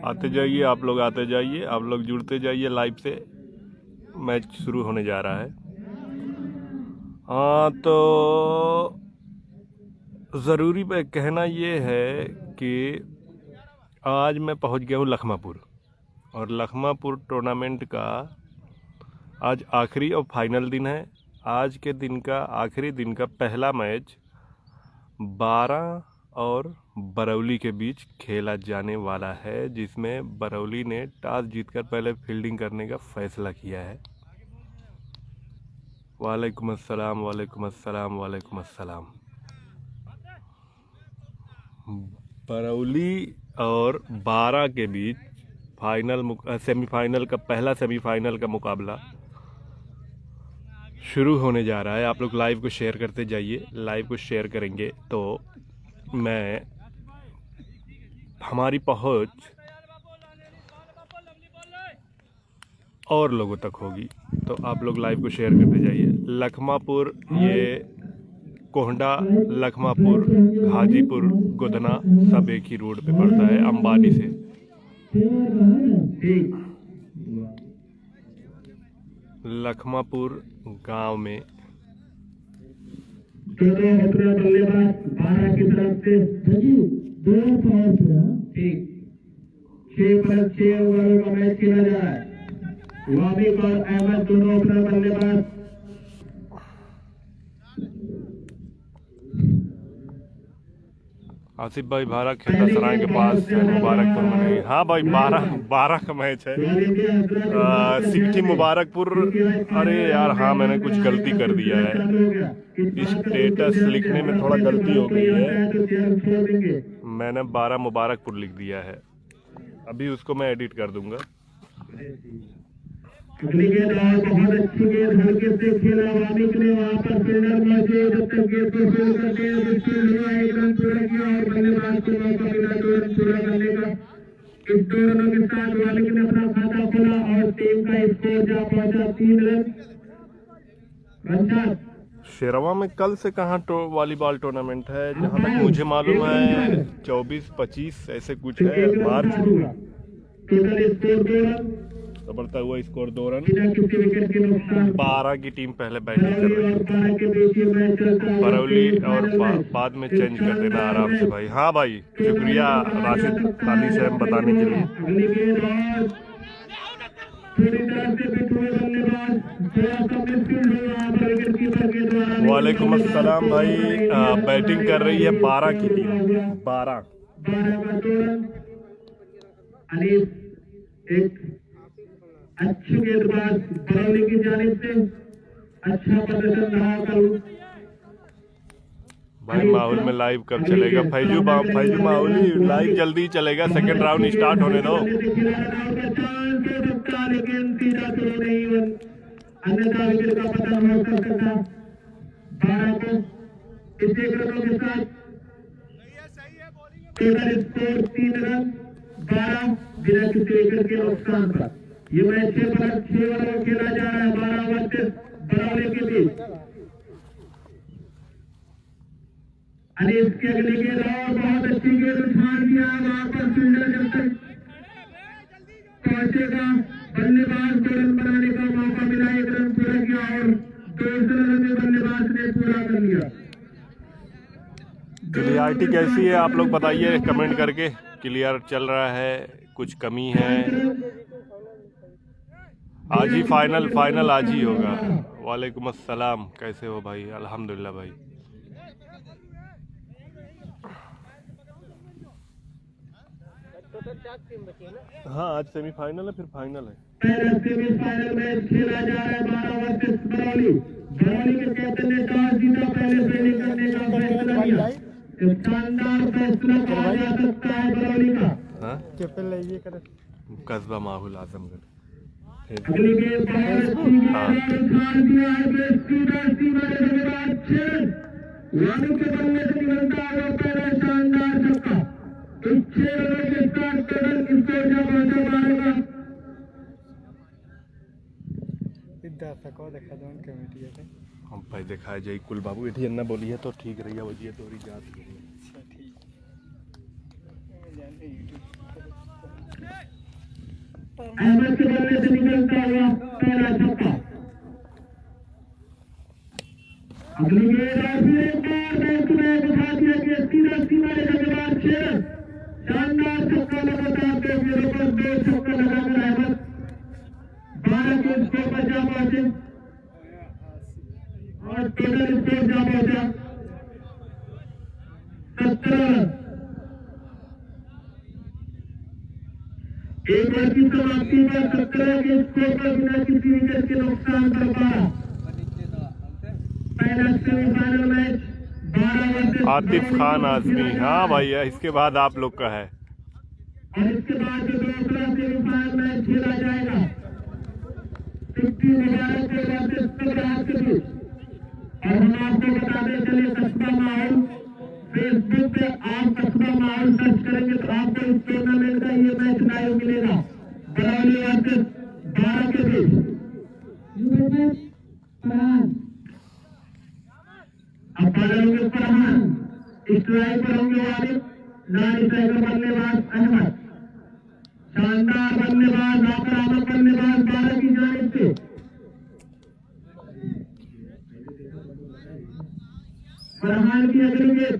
आते जाइए आप लोग, आते जाइए आप लोग, जुड़ते जाइए लाइव से। मैच शुरू होने जा रहा है। हाँ, तो ज़रूरी पे कहना ये है कि आज मैं पहुंच गया हूँ लखमापुर, और लखमापुर टूर्नामेंट का आज आखिरी और फाइनल दिन है। आज के दिन का आखिरी दिन का पहला मैच 12 और बरौली के बीच खेला जाने वाला है, जिसमें बरौली ने टॉस जीतकर पहले फील्डिंग करने का फैसला किया है। वालेकुम अस्सलाम, वालेकुम अस्सलाम, वालेकुम अस्सलाम। बरौली और 12 के बीच सेमीफाइनल का पहला सेमीफाइनल का मुकाबला शुरू होने जा रहा है। आप लोग लाइव को शेयर करते जाइए। लाइव को शेयर करेंगे तो हमारी पहुंच और लोगों तक होगी, तो आप लोग लाइव को शेयर करते जाइए। लखमापुर, ये कोहंडा, लखमापुर, हाजीपुर, गोधना सब एक ही रोड पे पड़ता है, अंबानी से। लखमापुर गांव में बल्लेबाज 12 की तरफ से 6+6 ओवरों का मैच खेला जा रहा है। वाबिक और अहमद दोनों ओपनर बल्लेबाज। आसिफ भाई भारा खेता सराय के पास मुबारकपुर में नहीं। हाँ भाई, 12 का मैच है। सिक्टी मुबारकपुर। अरे यार, हाँ मैंने कुछ गलती कर दिया है, स्टेटस लिखने में थोड़ा गलती हो गई है। मैंने 12 मुबारकपुर लिख दिया है, अभी उसको मैं एडिट कर दूंगा। अगली गेंद और बहुत अच्छी गेंद हल्के से खेला वाबिक ने, वहां पर फील्डर मौजूद, जब तक गेंद को फील्ड करते हैं मुश्किल हुआ, एक रन पूरा किया और बल्लेबाज को मौका मिला 2 रन पूरा करने का। इस 2 रनों के साथ वाबिक ने अपना खाता खोला और टीम का स्कोर जा पहुंचा 3 रन। शेरवा में कल से कहाँ वॉलीबॉल टूर्नामेंट है? जहाँ तक मुझे मालूम है 24-25 ऐसे कुछ है, मार्च। टोटल स्कोर 2 रन, बढ़ता हुआ स्कोर 2 रन। 12 की टीम पहले बैटिंग कर रही है। बरौली और बाद में चेंज कर देना आराम से भाई। हाँ भाई, शुक्रिया राशिद अली साहब बताने के लिए। वालेकुम अस्सलाम भाई। बैटिंग कर रही है 12 की टीम। 12 एक अच्छी गेंदबाज बरौली की जानिब से अच्छा प्रदर्शन रहा कल। भाई माहौल में लाइव कब चलेगा? फैजू माहौली लाइव जल्दी चलेगा, सेकंड राउंड स्टार्ट होने दो। लेकिन सीधा तो नहीं, अन्यथा विकेट का पतन हो सकता। 12 को इस 1 रनों के साथ टोटल स्कोर 3 रन, 12 बिना किसी विकेट के नुकसान पर। ये मैच 6+6 ओवर खेला जा रहा है। 12 ओवर बरौली के बीच। इसके अगले गेंद और बहुत अच्छी गेंद उछाल दिया, वहां पर फील्डर जब तक पहुंचेगा बल्लेबाज 2 रन बनाने का मौका मिला, 1 रन पूरा किया और 2 रन में बल्लेबाज ने पूरा कर लिया। क्लियरिटी कैसी है आप लोग बताइए कमेंट करके। क्लियर चल रहा है, कुछ कमी है? आज ही फाइनल आज ही होगा। वालेकुम अस्सलाम, कैसे हो भाई? अल्हम्दुलिल्लाह भाई। हाँ, आज सेमीफाइनल है, फिर फाइनल है। सेमीफाइनल मैच खेला जा रहा है 12 वर्सेस बरौली। बरौली के कैप्टन ने टॉस जीता, पहले फील्डिंग करने का फैसला किया। एक शानदार फैसला कहा जा सकता है बरौली का। हाँ ये कर कस्बा माहुल आजमगढ़ अगली गेंद बहुत अच्छी गेंद हाँ। और उछाल दिया है बेस्टी रास्ती वाले गेंदबाज छह वानी के बल्ले से निकलता है पहला शानदार छक्का। इस 6 रनों के साथ टोटल स्कोर जा पहुंचा 12 का। को देखा दोन कमेटी है हम भाई दिखाए जाई कुल बाबू एठी अन्ना बोली है तो ठीक रही है वजिए तोरी जात अच्छा ठीक जानते यूट्यूब अहमद के बल्ले से निकलता हुआ पहला छक्का। अगली गेंद और फिर एक बार बैंक में उठा दिया कि सीधा सीधा गेंदबाज छह शानदार छक्का लगातार 2 गेंदों पर 2 छक्का लगाकर अहमद 12 के स्कोर पर जा पहुंचे और टोटल स्कोर जा पहुंचा 17 रन। एक बार की समाप्ति पर 17 के स्कोर पर बिना किसी विकेट के नुकसान पर 12। पहला semifinal match 12 versus Atif Khan Azmi हाँ भैया इसके बाद आप लोग का है और इसके बाद जो दूसरा सेमीफाइनल मैच खेला जाएगा 50 मुबारक के वर्सेस सबराज के बीच। और हम आपको बताते चले कस्बा माहौल फेसबुक पे आप कस्बा माहौल सर्च करेंगे तो आपको इस टूर्नामेंट का ये मैच लाइव मिलेगा बरौली वर्सेस 12 के बीच। अब बॉलर होंगे फरहान, स्ट्राइक पर होंगे वारिस, नॉन स्ट्राइकर बल्लेबाज अहमद। शानदार बल्लेबाज आक्रामक बल्लेबाज 12 की जानिब से फरहान की अगली गेंद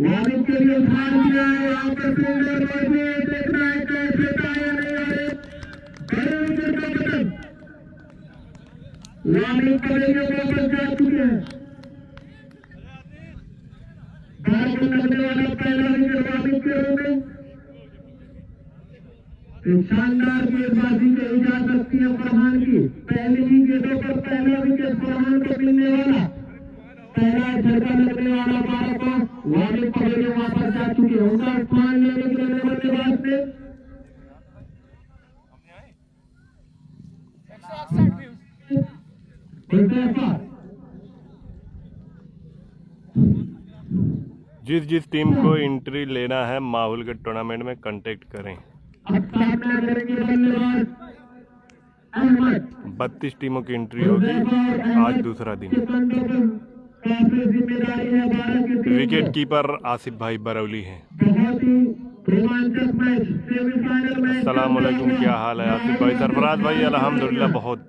वारिस के लिए उछाल दिया है। यहाँ पर फील्डर मौजूद, देखना है कैसे टाया नहीं आ रहे बड़े विकेट का बटन वारिस पड़ेंगे वापस जा चुके हैं। 12 को लगने वाला पहला विकेट वारिस के होंगे। शानदार गेंदबाजी कही जा सकती है फरहान की। पहली ही गेंदों पर पहला विकेट फरहान को मिलने वाला, पहला झटका लगने वाला 12 को वारिस पकड़े वापस जा चुके हैं। उनका स्थान लेने के लिए बल्लेबाज से जिस टीम को एंट्री लेना है माहुल के टूर्नामेंट में कांटेक्ट करें। अब सामना करेंगे बल्लेबाज अहमद। 32 टीमों की एंट्री होगी आज दूसरा दिन। काफी जिम्मेदारी है 12 के टीम विकेट को। कीपर आसिफ भाई बरौली हैं। बहुत ही रोमांचक मैच सेमीफाइनल मैच। अस्सलाम वालेकुम, क्या हाल है आसिफ भाई? सरफराज भाई अल्हम्दुलिल्लाह बहुत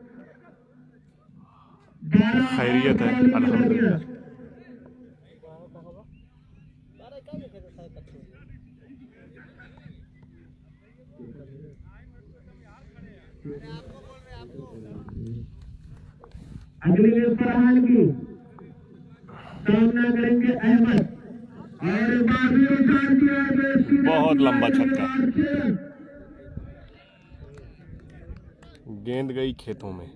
खैरियत है अल्हम्दुलिल्लाह। अगली गेंद फरहान की, सामना करेंगे अहमद और बाजी उछाल दिया है। बहुत लंबा छक्का, गेंद गई खेतों में।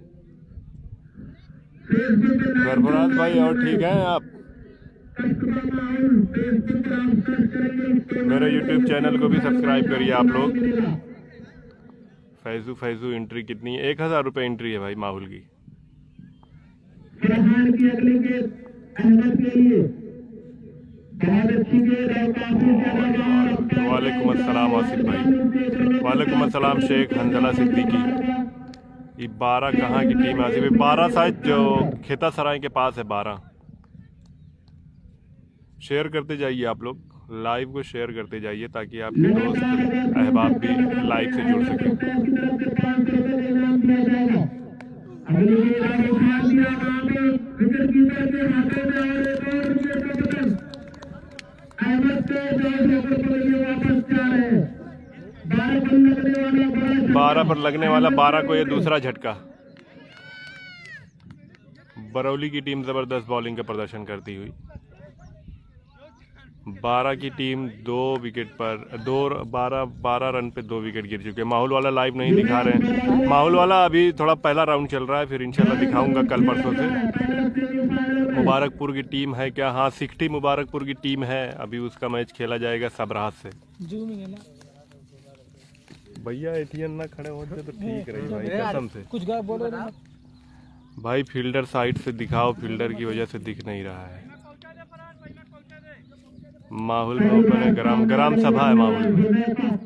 सरफराज भाई और ठीक हैं आप? मेरे YouTube चैनल को भी सब्सक्राइब करिए आप लोग। फैजू एंट्री कितनी है? 1000 रुपये एंट्री है भाई माहुल की। फरहान की अगली गेंद अहमद के लिए बहुत अच्छी गेंद और काफी ज्यादा। वालेकुम अस्सलाम आसिफ भाई। वालेकुम अस्सलाम शेख हंजला सिद्दीकी। ये 12 कहाँ की टीम है आसिफ भाई? 12 शायद जो खेता सराय के पास है 12। शेयर करते जाइए आप लोग, लाइव को शेयर करते जाइए ताकि आपके दोस्त अहबाब भी लाइव से जुड़ सकें। अगली गेंद उछाल दिया विकेट कीपर के हाथों में और एक और विकेट का बटन अहमद को वापस जा रहे हैं। 12 पर लगने वाला 12 को ये दूसरा झटका। बरौली की टीम जबरदस्त बॉलिंग का प्रदर्शन करती हुई। 12 की टीम 2 विकेट पर 12 रन पे 2 विकेट गिर चुके हैं। माहुल वाला लाइव नहीं दिखा रहे हैं। माहुल वाला अभी थोड़ा पहला राउंड चल रहा है, फिर इंशाल्लाह दिखाऊंगा कल परसों से। मुबारकपुर की टीम है क्या? हाँ, सिकटी मुबारकपुर की टीम है। अभी उसका मैच खेला जाएगा सबराहत से। जूमिंग है ना भैया एटीएन ना खड़े होते तो ठीक रही भाई, कसम से। कुछ गा बोलो ना भाई फील्डर साइड से दिखाओ, फील्डर की वजह से दिख नहीं रहा है। माहौल में ओपन है, ग्राम सभा है माहौल में।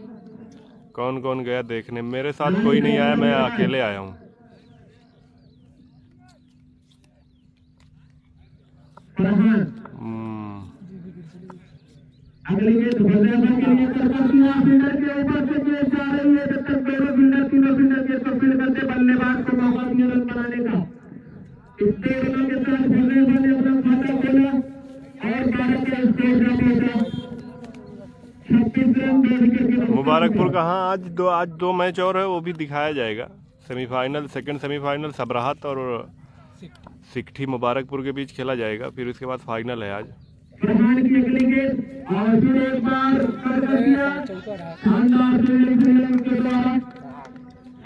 कौन कौन गया देखने? मेरे साथ कोई नहीं आया, मैं अकेले आया हूँ। अगली गेंद बल्लेबाज के लिए तरफसिया फील्डर के ऊपर से गेंद जा रही है। जब तक दोनों फील्डर तीनों फील्डर के तो फील्ड करते बल्लेबाज को मौका दिया रन बनाने का। इतने रनों के साथ बल्लेबाज ने अपना खाता खोला और भारत का स्कोर ड्रॉप होगा 36 रन 2 विकेट के। मुबारकपुर का हाँ आज दो मैच और है, वो भी दिखाया जाएगा। सेमीफाइनल, सेकंड सेमीफाइनल सबराहत और सिकठी मुबारकपुर के बीच खेला जाएगा। फिर उसके बाद फाइनल है आज। फरमान की अगली गेंद और फिर एक बार कर दिया शानदार फील्डिंग के द्वारा।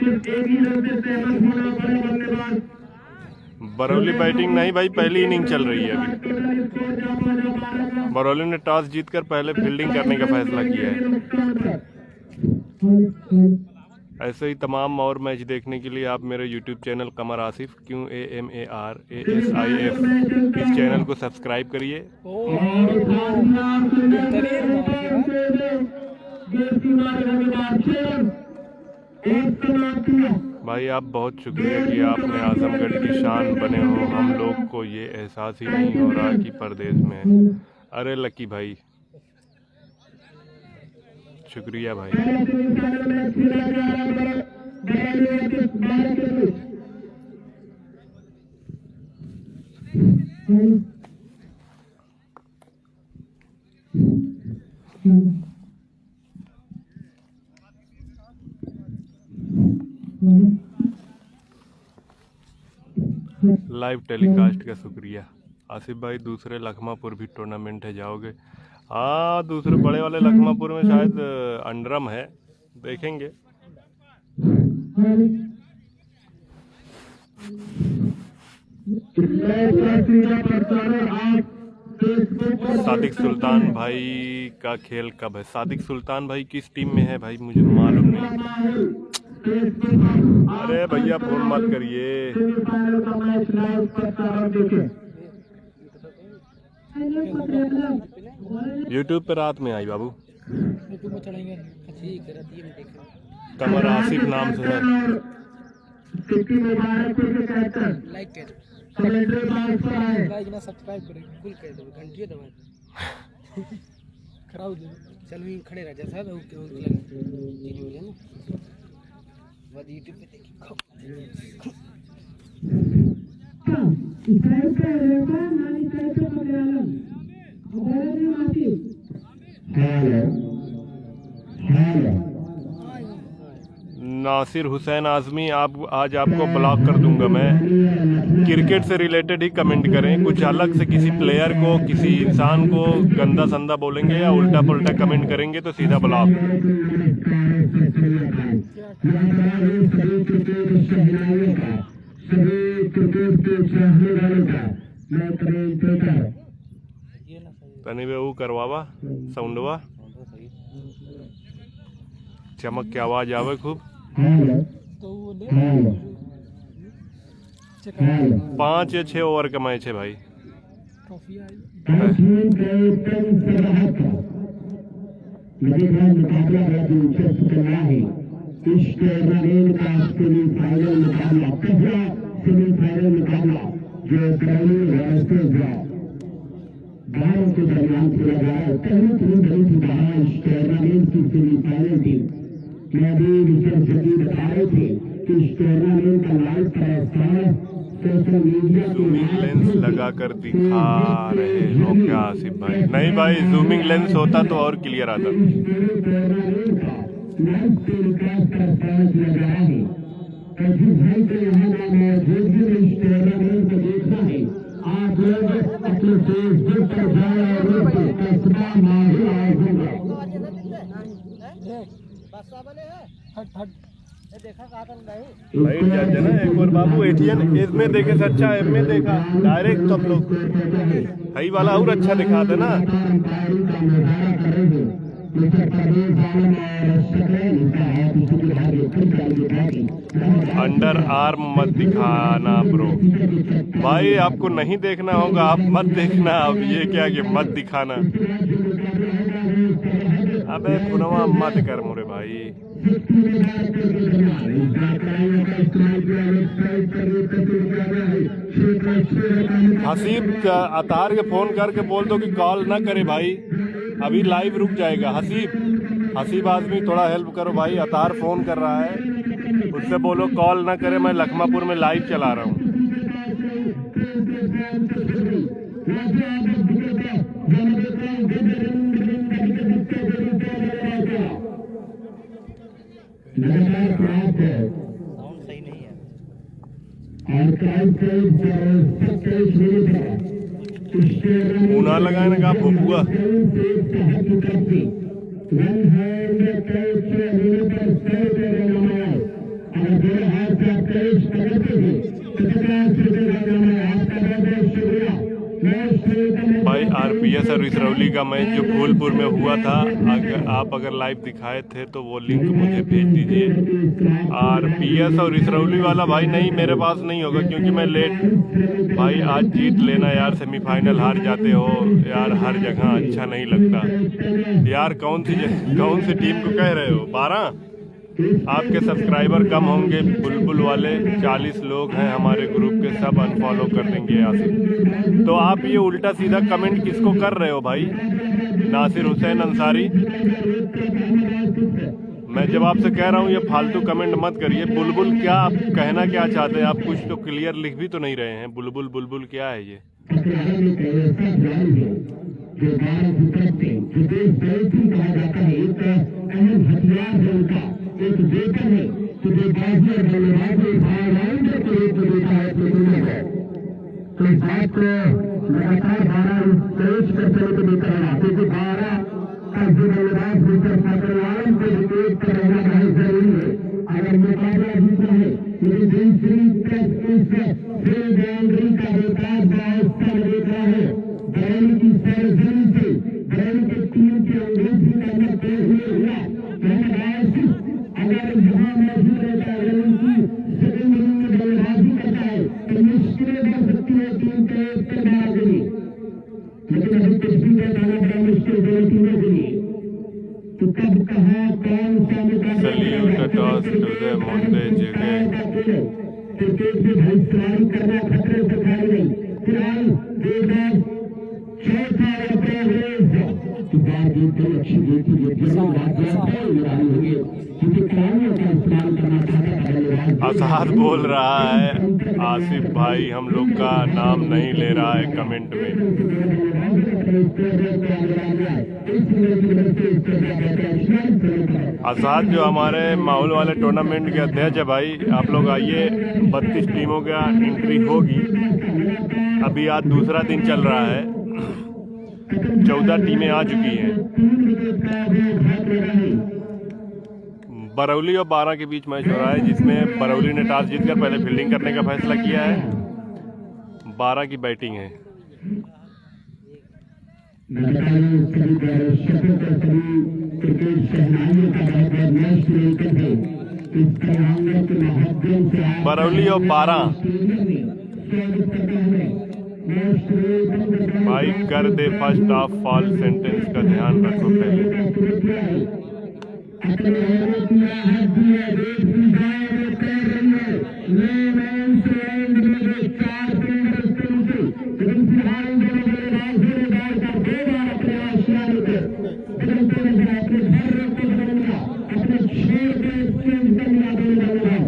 सिर्फ एक ही रन से सहमत होना पड़े बल्लेबाज। बरौली बैटिंग नहीं भाई, पहली इनिंग चल रही है अभी। बरौली ने टॉस जीतकर पहले फील्डिंग करने का फैसला किया है। ऐसे ही तमाम और मैच देखने के लिए आप मेरे YouTube चैनल कमर आसिफ QAMARASIF इस चैनल को सब्सक्राइब करिए। भाई आप बहुत शुक्रिया कि आपने आजमगढ़ की शान बने हो। हम लोग को ये एहसास ही नहीं हो रहा कि परदेश में है। अरे लकी भाई, शुक्रिया भाई। लाइव टेलीकास्ट का शुक्रिया। आसिफ भाई दूसरे लखमापुर भी टूर्नामेंट है, जाओगे? हाँ, दूसरे बड़े वाले लखमापुर में शायद अंडरम है, देखेंगे। सादिक सुल्तान भाई का खेल कब है? सादिक सुल्तान भाई किस टीम में है भाई, मुझे मालूम नहीं। अरे भैया फोन मत करिए। यूट्यूब पे रात में आई बाबू, यूट्यूब में चढ़ेंगे। ठीक है, रात में देखें। कमर आसिफ नाम से है। लाइक कर, लाइक ना सब्सक्राइब करें, फुल कर दो, घंटी दबा खराब हो जाए। चल भी खड़े रह जैसा तो ओके लगे चीज हो जाए ना। बाद यूट्यूब पे देखिए। नासिर हुसैन आजमी, आप आज आपको ब्लॉक कर दूंगा मैं। क्रिकेट से रिलेटेड ही कमेंट करें, कुछ अलग से किसी प्लेयर को, किसी इंसान को गंदा संदा बोलेंगे या उल्टा पुल्टा कमेंट करेंगे तो सीधा ब्लॉक। तनी वे वो करवावा साउंडवा, चमक की आवाज आवे खूब। 5 या 6 ओवर का मैच है भाई। मुकाबला बड़ा दिलचस्प चल रहा है। इस टूर्नामेंट का सेमीफाइनल मुकाबला, पहला सेमीफाइनल मुकाबला जो गाँव के दरमियान खेला जा रहा है। पहली टीम बनी थी कहा इस टूर्नामेंट की सेमीफाइनल टीम। जल्दी बता रहे थे कि इस टूर्नामेंट का लाइव प्रसारण सोशल मीडिया के जूमिंग लेंस लगा कर दिखा रहे हो क्या आसिफ भाई? नहीं भाई, जूमिंग लेंस होता तो और क्लियर आता। आप लोग अपने फेसबुक पर जाए और हट हट भाई जज है ना एक और बाबू एटीएन इसमें देखे से अच्छा एम में देखा डायरेक्ट सब लोग हाई वाला और अच्छा दिखाते ना। अंडर आर्म मत दिखाना ब्रो भाई, आपको नहीं देखना होगा आप मत देखना। अब ये क्या कि मत दिखाना, अबे पुनवा मत कर मोरे भाई। हसीब अतार के फोन करके बोल दो कि कॉल ना करे भाई, अभी लाइव रुक जाएगा। हसीब आदमी थोड़ा हेल्प करो भाई, अतार फोन कर रहा है, उससे बोलो कॉल ना करे, मैं लखमापुर में लाइव चला रहा हूँ। सही नहीं है। ऊना लगाए ना कहा भूपुआ भाई। आरपीएस और इसरौली का मैच जो फूलपुर में हुआ था, अगर लाइव दिखाए थे तो वो लिंक मुझे भेज दीजिए। आरपीएस और इसरौली वाला भाई नहीं, मेरे पास नहीं होगा क्योंकि मैं लेट। भाई आज जीत लेना यार, सेमीफाइनल हार जाते हो यार, हर जगह अच्छा नहीं लगता यार। कौन सी टीम को कह रहे हो? 12 आपके सब्सक्राइबर कम होंगे बुलबुल वाले, 40 लोग हैं हमारे ग्रुप के, सब अनफॉलो कर देंगे यासिर। तो आप ये उल्टा सीधा कमेंट किसको कर रहे हो भाई? नासिर हुसैन अंसारी, मैं जब आपसे कह रहा हूँ ये फालतू कमेंट मत करिए। बुलबुल क्या आप कहना क्या चाहते हैं? आप कुछ तो क्लियर लिख भी तो नहीं रहे हैं। बुलबुल क्या है ये? एक वेतन है कि जो बाजी और बल्लेबाजी ऑलराउंडर को एक देता है तो नहीं है। तो इस बात को लगातार 12 तेज पर चले को देता है, क्योंकि 12 का जो बल्लेबाज होकर पाकिस्तान को विकेट पर रहना बहुत जरूरी है अगर मुकाबला जीतना है। लेकिन दूसरी तरफ इस फिर बाउंड्री का बेकार व्यवस्था देख रहा है। बैल की सरजमी से बैल के टीम की अंग्रेजी करना तय हुआ। अगर यहाँ मौजूद रहता है, अगर उनकी सेकंड इनिंग में बल्लेबाजी करता है तो मुश्किलें बढ़ सकती है टीम के इस्तेमाल के लिए। लेकिन अभी कुछ भी बताना बड़ा मुश्किल है टीमों के लिए। तो कब कहाँ कौन सा मुकाबला क्रिकेट में भाई सवारी करना खतरे से खाली नहीं। फिलहाल एक बार चौथा अच्छी जीती आसाद बोल रहा है आसिफ भाई हम लोग का नाम नहीं ले रहा है कमेंट में। आसाद जो हमारे माहौल वाले टूर्नामेंट के अध्यक्ष है भाई, आप लोग आइए। 32 टीमों का एंट्री होगी, अभी आज दूसरा दिन चल रहा है, 14 टीमें आ चुकी हैं। बरौली और 12 के बीच मैच हो रहा है, जिसमें बरौली ने टॉस जीतकर पहले फील्डिंग करने का फैसला किया है। 12 की बैटिंग है। बरौली और 12 भाई कर दे फर्स्ट ऑफ फॉल सेंटेंस का ध्यान रखो पहले।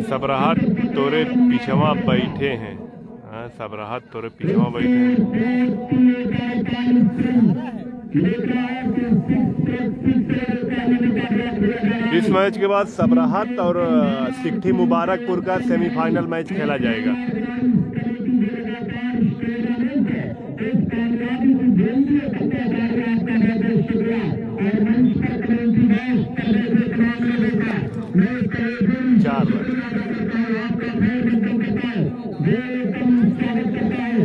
सबराहत तोरे पिछवा बैठे हैं। हाँ, सबराहत तोरे पिछवा बैठे हैं। इस मैच के बाद सबराहत और सिट्ठी मुबारकपुर का सेमीफाइनल मैच खेला जाएगा। चार स्वागत करता हूँ, आपका खैर मकदम करता हूँ, वेलकम स्वागत करता हूँ।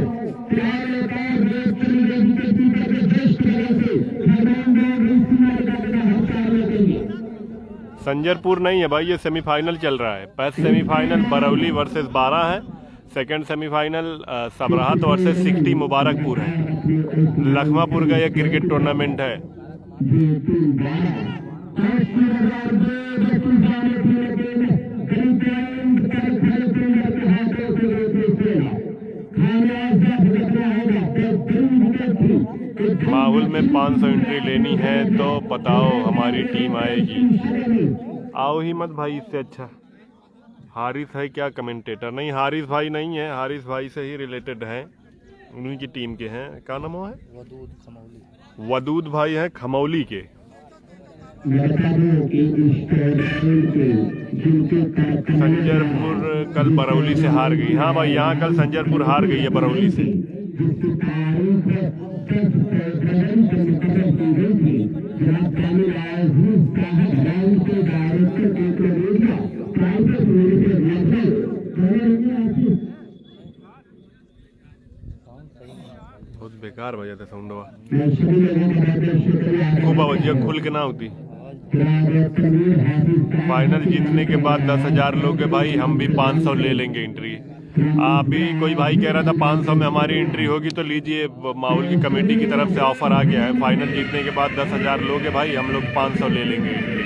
प्यार लेता है वेस्टर्न देवी के पीछे के ज्येष्ठ सदस्य फर्नांडो रिसिमर का हक चालू करेंगे। संजरपुर नहीं है भाई, ये सेमीफाइनल चल रहा है। फर्स्ट सेमीफाइनल बरौली वर्सेस 12 है, सेकंड सेमीफाइनल सबराहत वर्सेस 60 मुबारकपुर है। लखमापुर का यह क्रिकेट टूर्नामेंट है। माहौल में 500 एंट्री लेनी है तो बताओ, हमारी टीम आएगी। आओ ही मत भाई, इससे अच्छा हारिस है क्या कमेंटेटर? नहीं, हारिस भाई नहीं है, हारिस भाई से ही रिलेटेड है, उन्हीं की टीम के हैं। क्या नाम है? वदूद भाई हैं खमौली के। संजरपुर कल बरौली से हार गई। हाँ भाई, यहाँ कल संजरपुर हार गई है बरौली से। बहुत बेकार भैया था साउंडवा, खूब आवाज़ खुल के ना होती। फाइनल जीतने के बाद 10,000 लोग भाई, हम भी 500 ले लेंगे एंट्री। अभी कोई भाई कह रहा था 500 में हमारी एंट्री होगी, तो लीजिए, माहौल की कमेटी की तरफ से ऑफर आ गया है। फाइनल जीतने के बाद 10,000 लोग हैं भाई, हम लोग 500 ले लेंगे एंट्री।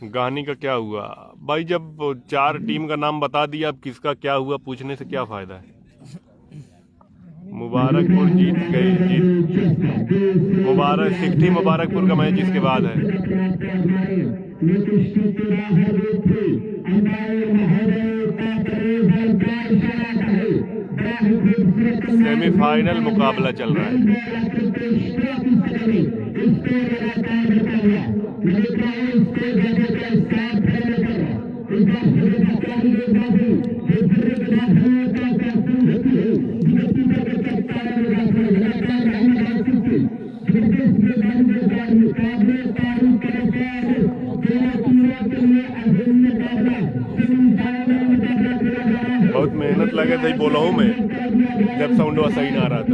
गानी का क्या हुआ भाई? जब 4 टीम का नाम बता दिया, अब किसका क्या हुआ पूछने से क्या फायदा है? मुबारकपुर जीत गई, मुबारक 60 मुबारकपुर का मैच इसके बाद है। सेमीफाइनल मुकाबला चल रहा है। बहुत मेहनत लगे थे बोलहू में, जब साउंड सही ना आ रहा था।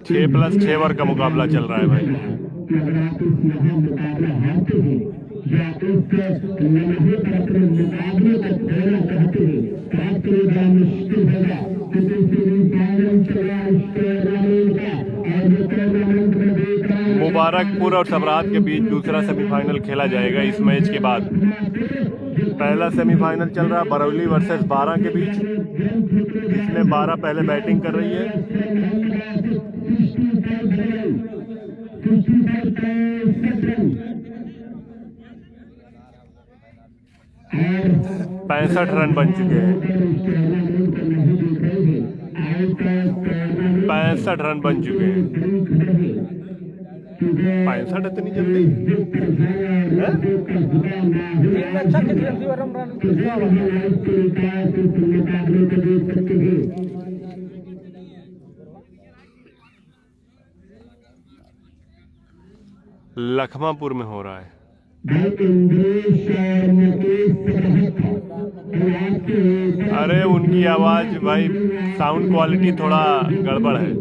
छह प्लस 6 ओवर का मुकाबला चल रहा है भाई। मुबारकपुर और सबराहत के बीच दूसरा सेमीफाइनल खेला जाएगा इस मैच के बाद। पहला सेमीफाइनल चल रहा है बरौली वर्सेस 12 के बीच, इसमें 12 पहले बैटिंग कर रही है। 65 रन बन चुके हैं। 65 रन बन चुके हैं। 65 इतनी जल्दी हैं? टीम अच्छा खेल रही है रमजान लखमापुर में हो रहा है। अरे उनकी आवाज भाई साउंड क्वालिटी थोड़ा गड़बड़ है।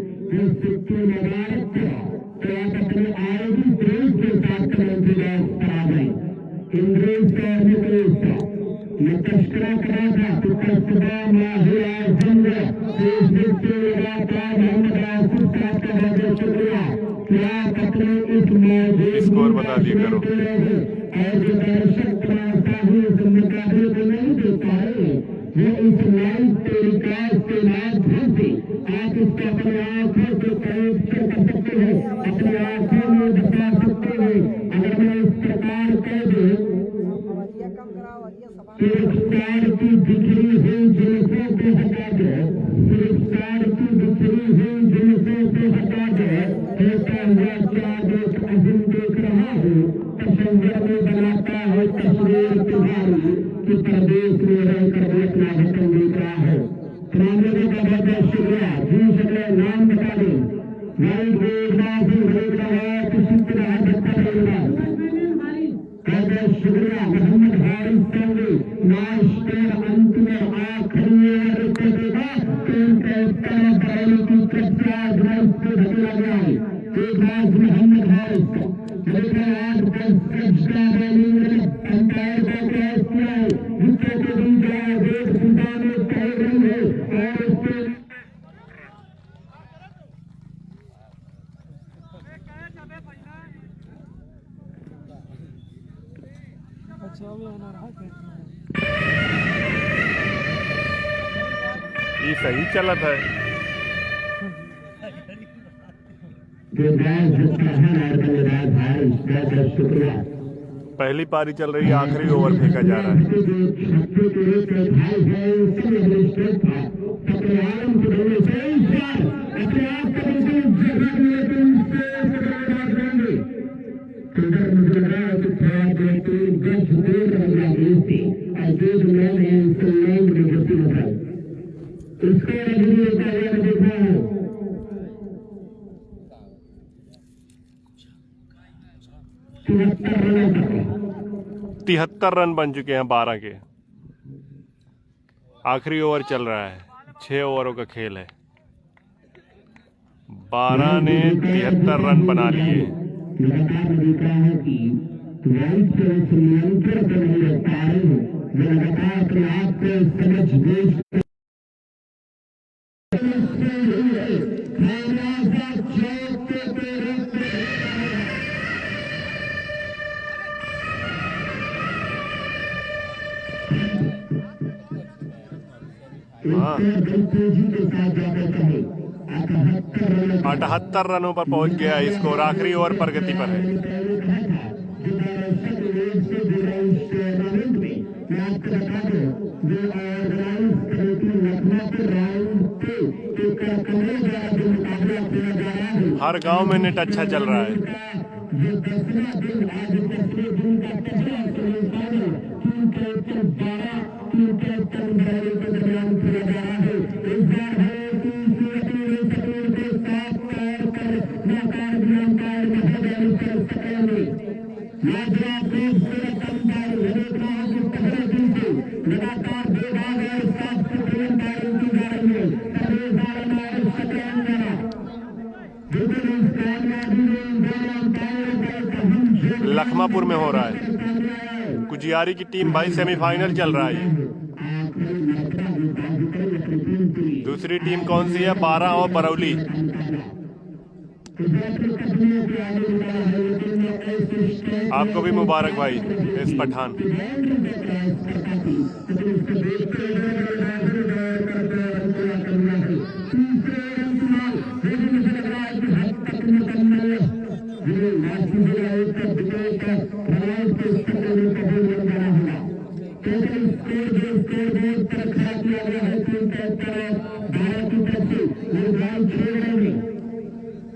स्कोर बता दिए करो। ये सही चला था। पहली पारी चल रही है, आखिरी ओवर फेंका जा रहा है। तिहत्तर रन बन चुके हैं 12 के। आखिरी ओवर चल रहा है, 6 ओवरों का खेल है। 12 ने 73 रन बना लिए। हाँ, 78 रनों पर पहुंच गया स्कोर। आखिरी ओवर प्रगति पर है। हर गांव में नेट अच्छा चल रहा है। लखमापुर में हो रहा है। कुजियारी की टीम भाई सेमीफाइनल चल रहा है। दूसरी टीम कौन सी है? 12 और बरौली। आपको भी मुबारक भाई इस पठान।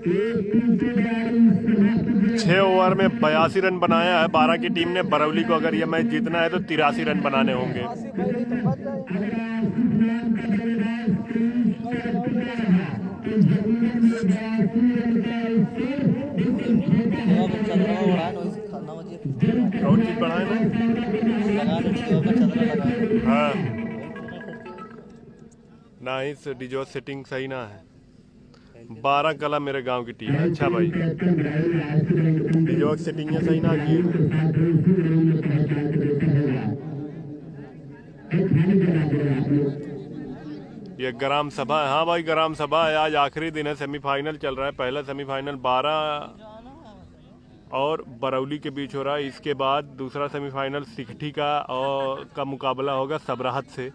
एक 6 ओवर में 82 रन बनाया है 12 की टीम ने। बरौली को अगर ये मैच जीतना है तो 83 रन बनाने होंगे। और चीज बढ़ाए ना। हाँ नाइस डिजो सेटिंग सही ना है। 12 कला मेरे गांव की टीम है। अच्छा भाई डिजो सेटिंग है सही ना की। ये ग्राम सभा है। हाँ भाई ग्राम सभा है। आज आखिरी दिन है। सेमीफाइनल चल रहा है। पहला सेमीफाइनल 12 और बरौली के बीच हो रहा है। इसके बाद दूसरा सेमीफाइनल सिकठी का मुकाबला होगा सबराहत से।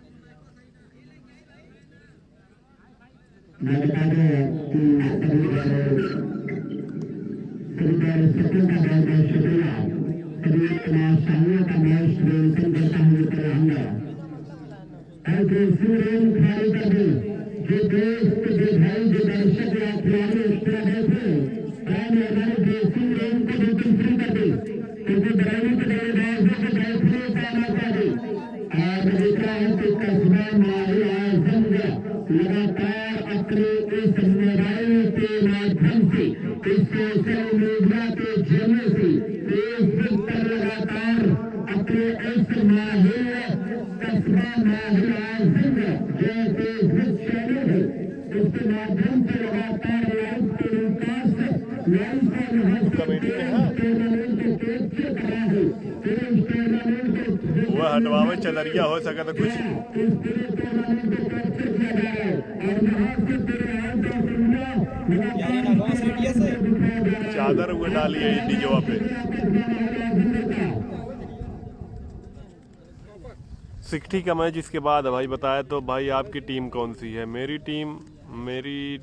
लगातार अपने इस मोबाइल के माध्यम से इस सोशल मीडिया के जरिए से फेसबुक पर लगातार अपने इस माहिर कस्बा माहिर आज़म जो फेसबुक चैनल है उसके माध्यम से लगातार लाइव टेलीकास्ट वो हटवावे चदरिया हो सका तो कुछ चादर हुए डाली है डीजोआ पे। सिकठी का मैच इसके बाद है भाई। बताया तो भाई आपकी टीम कौन सी है? मेरी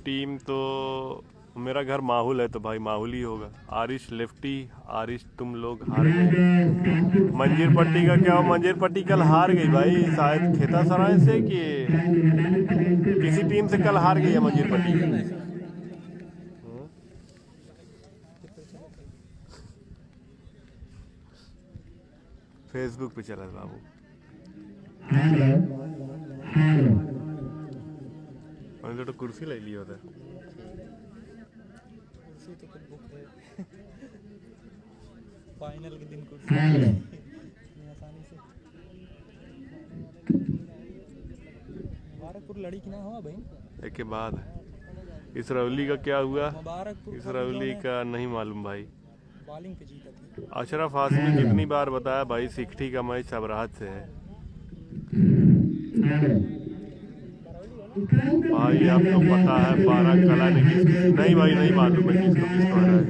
टीम तो मेरा घर माहौल है तो भाई माहौल ही होगा। आरिश लेफ्टी। आरिश तुम लोग हार गए। मंजीर पट्टी का क्या हो? मंजीर पट्टी कल हार गई भाई शायद खेता सराय से कि किसी टीम से कल हार गई है मंजीर पट्टी। फेसबुक पे चला बाबू। तो कुर्सी ले लिया था। फाइनल के दिन कुर्सी आसानी से मुबारकपुर लड़ी की ना हुआ भाई। एक के बाद इसरौली का क्या हुआ? मुबारकपुर इसरौली का नहीं मालूम भाई। बॉलिंग पे जीता थी। अशरफ हाशमी जितनी बार बताया भाई सिकठी का मैच सबराहत से है। भाई आपको पता है 12 कला ने नहीं भाई नहीं मालूम है किसको किसको हराया।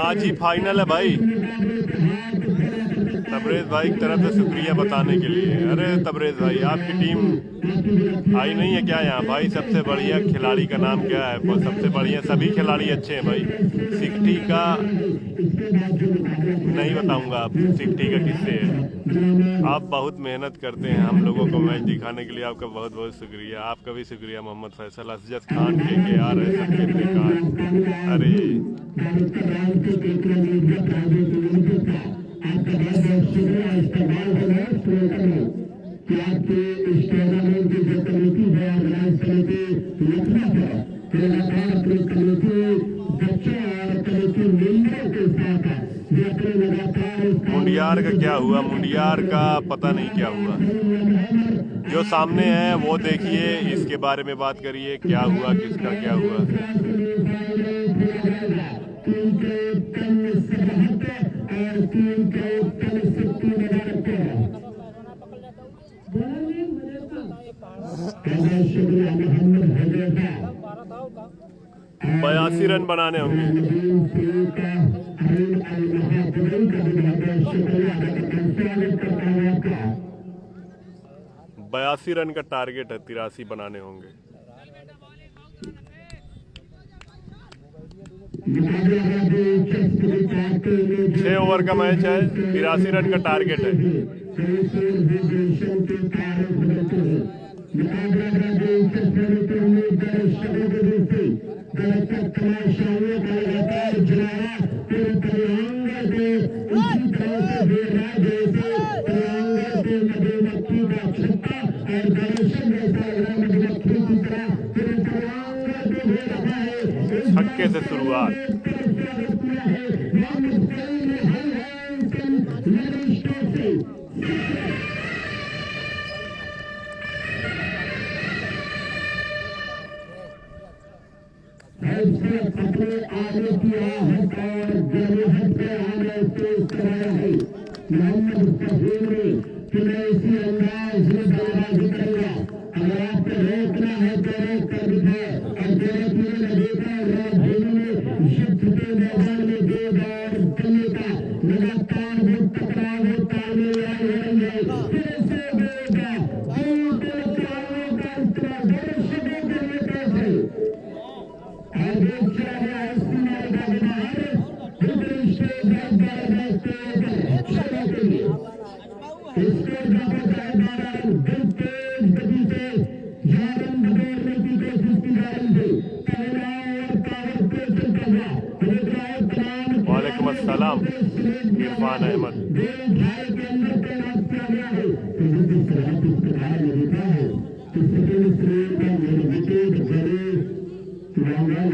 आज ही फाइनल है भाई। तबरेज भाई की तरफ से शुक्रिया बताने के लिए। अरे तबरेज भाई आपकी टीम आई नहीं है क्या यहाँ? भाई सबसे बढ़िया खिलाड़ी का नाम क्या है? वो सबसे बढ़िया सभी खिलाड़ी अच्छे हैं भाई। सिकठी का नहीं बताऊंगा आप सिकठी का किससे है। आप बहुत मेहनत करते हैं हम लोगों को मैच दिखाने के लिए। आपका बहुत बहुत शुक्रिया। आपका भी शुक्रिया। मोहम्मद फैसल, असजद खान, KKR है सबके बेकार। अरे मुंडियार का क्या हुआ? मुंडियार का पता नहीं क्या हुआ। जो सामने है वो देखिए, इसके बारे में बात करिए। क्या हुआ, किसका क्या हुआ? शुक्रिया मोहम्मद हजरता 82 रन बनाने होंगे। 82 रन का टारगेट है, 83 बनाने होंगे। 6 ओवर का मैच है, 83 रन का टारगेट है। छक्के से शुरुआत। अपने आगे की आहट और जरूरत पे आने से कराया है मोहम्मद फहीम ने कि मैं इसी अंदाज में बल्लेबाजी करूंगा। अगर आपको रोकना है तो रोक कर दिखाए। और जरूरत ने देखा राजधानी में युद्ध के मैदान में 2 बार करने का लगातार वो टकराव वो तालमेल हो रही है। फिर से देगा तालों का इतना दर्शकों के लिए कैसे आगे चला गया इस्तेमाल का बाहर दूसरी स्टेज के लिए इसके जगह का इबारत तेज गति से यारन बदलने की कोशिश की जा रही थी। पहला और पावर पे चलता हुआ वालेकुम अस्सलाम इरफान अहमद। भाई के अंदर तैनात किया गया है। इस प्रकार लगता है कि सेकेंड स्टेज का विकेट जरूर मैदान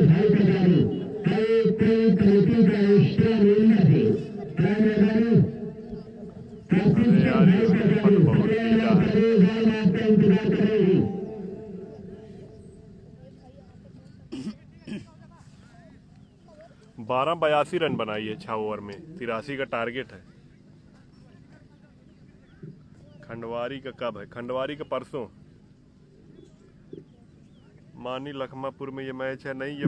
भाई का जाने कई तरीके का एक्स्ट्रा मिलना है। आपका इंतजार कर रहे हैं। 82 रन बनाई है 6 ओवर में, 83 का टारगेट है। खंडवारी का कब है? खंडवारी का परसों। मानी लखमापुर में ये मैच है। नहीं, ये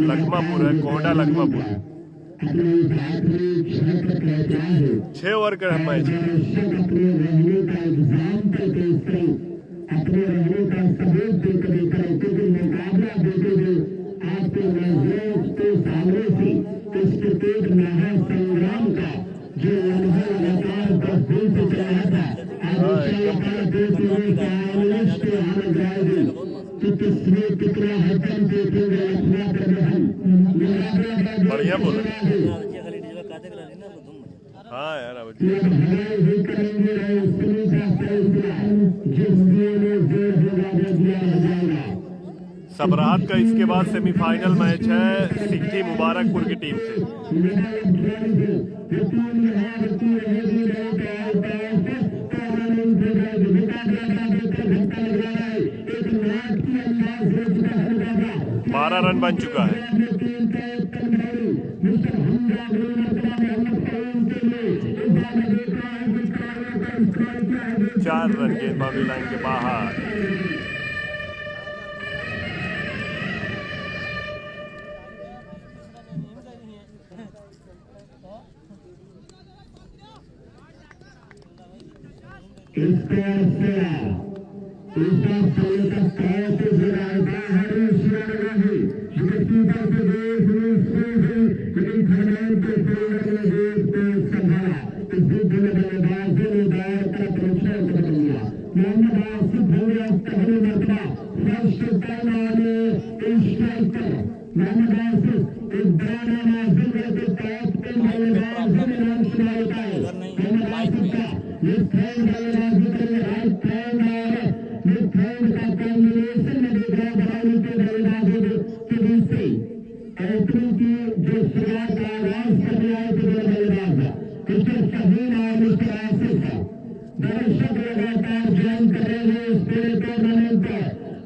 लखमापुर है, कोहडा लखमापुर। 6 ओवर का मैच है। अपने रहने का सबूत देकर मुकाबला देते हुए आपके नजरों के सामने से इस क्रिकेट महासंग्राम का जो अनुभव लगातार 10 दिन से चल रहा था, कितना हजम देखेंगे बढ़िया बोला। हाँ यार अब सबरात का इसके बाद सेमीफाइनल मैच है सिक्की मुबारकपुर की टीम से। बारह रन बन चुका है। 4 रन गेंद बाउंड्री लाइन के बाहर।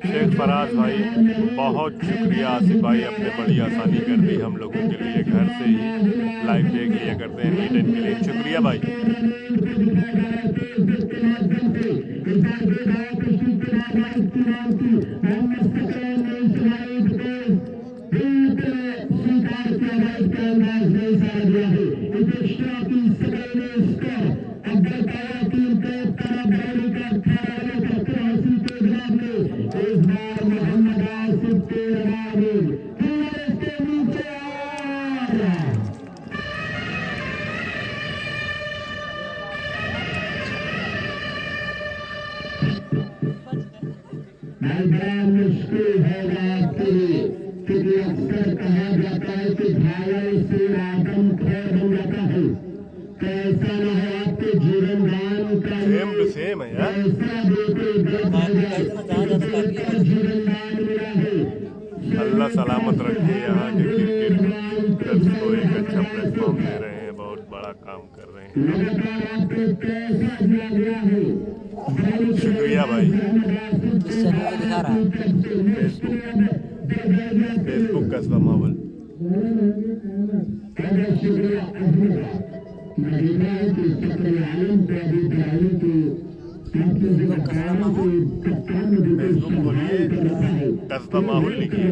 शेख फराज भाई बहुत शुक्रिया। आसिफ भाई अपने बड़ी आसानी कर दी हम लोगों के लिए, घर से ही लाइव देख लिया करते हैं मीट एंड के लिए। शुक्रिया भाई। बड़ा मुश्किल होगा आपके लिए, क्योंकि अक्सर कहा जाता है कि घायल से आदम खैर बन जाता है। तो ऐसा न हो आपके जीवन दान का सेम टू सेम है यार। ऐसा जीवन दान मिला है। अल्लाह सलामत रखे। यहाँ के क्रिकेटर्स को एक अच्छा प्लेटफॉर्म दे रहे हैं, बहुत बड़ा काम कर रहे हैं। लगातार आपको पैसा दिया गया है। शुक्रिया भाई। इस चैनल पे दिखा रहा है फेसबुक कस्बा माहौल। फेसबुक खोलिए, कस्बा माहौल लिखिए,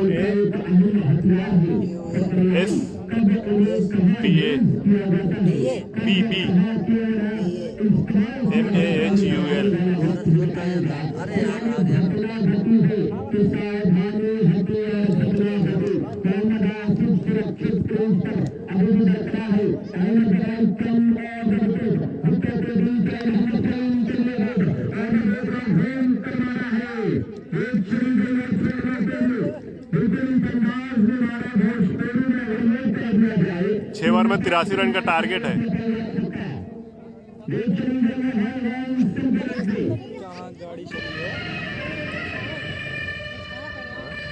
QASPAPPMAHUL। छह ओवर में 83 रन का टारगेट है। गाड़ी चली है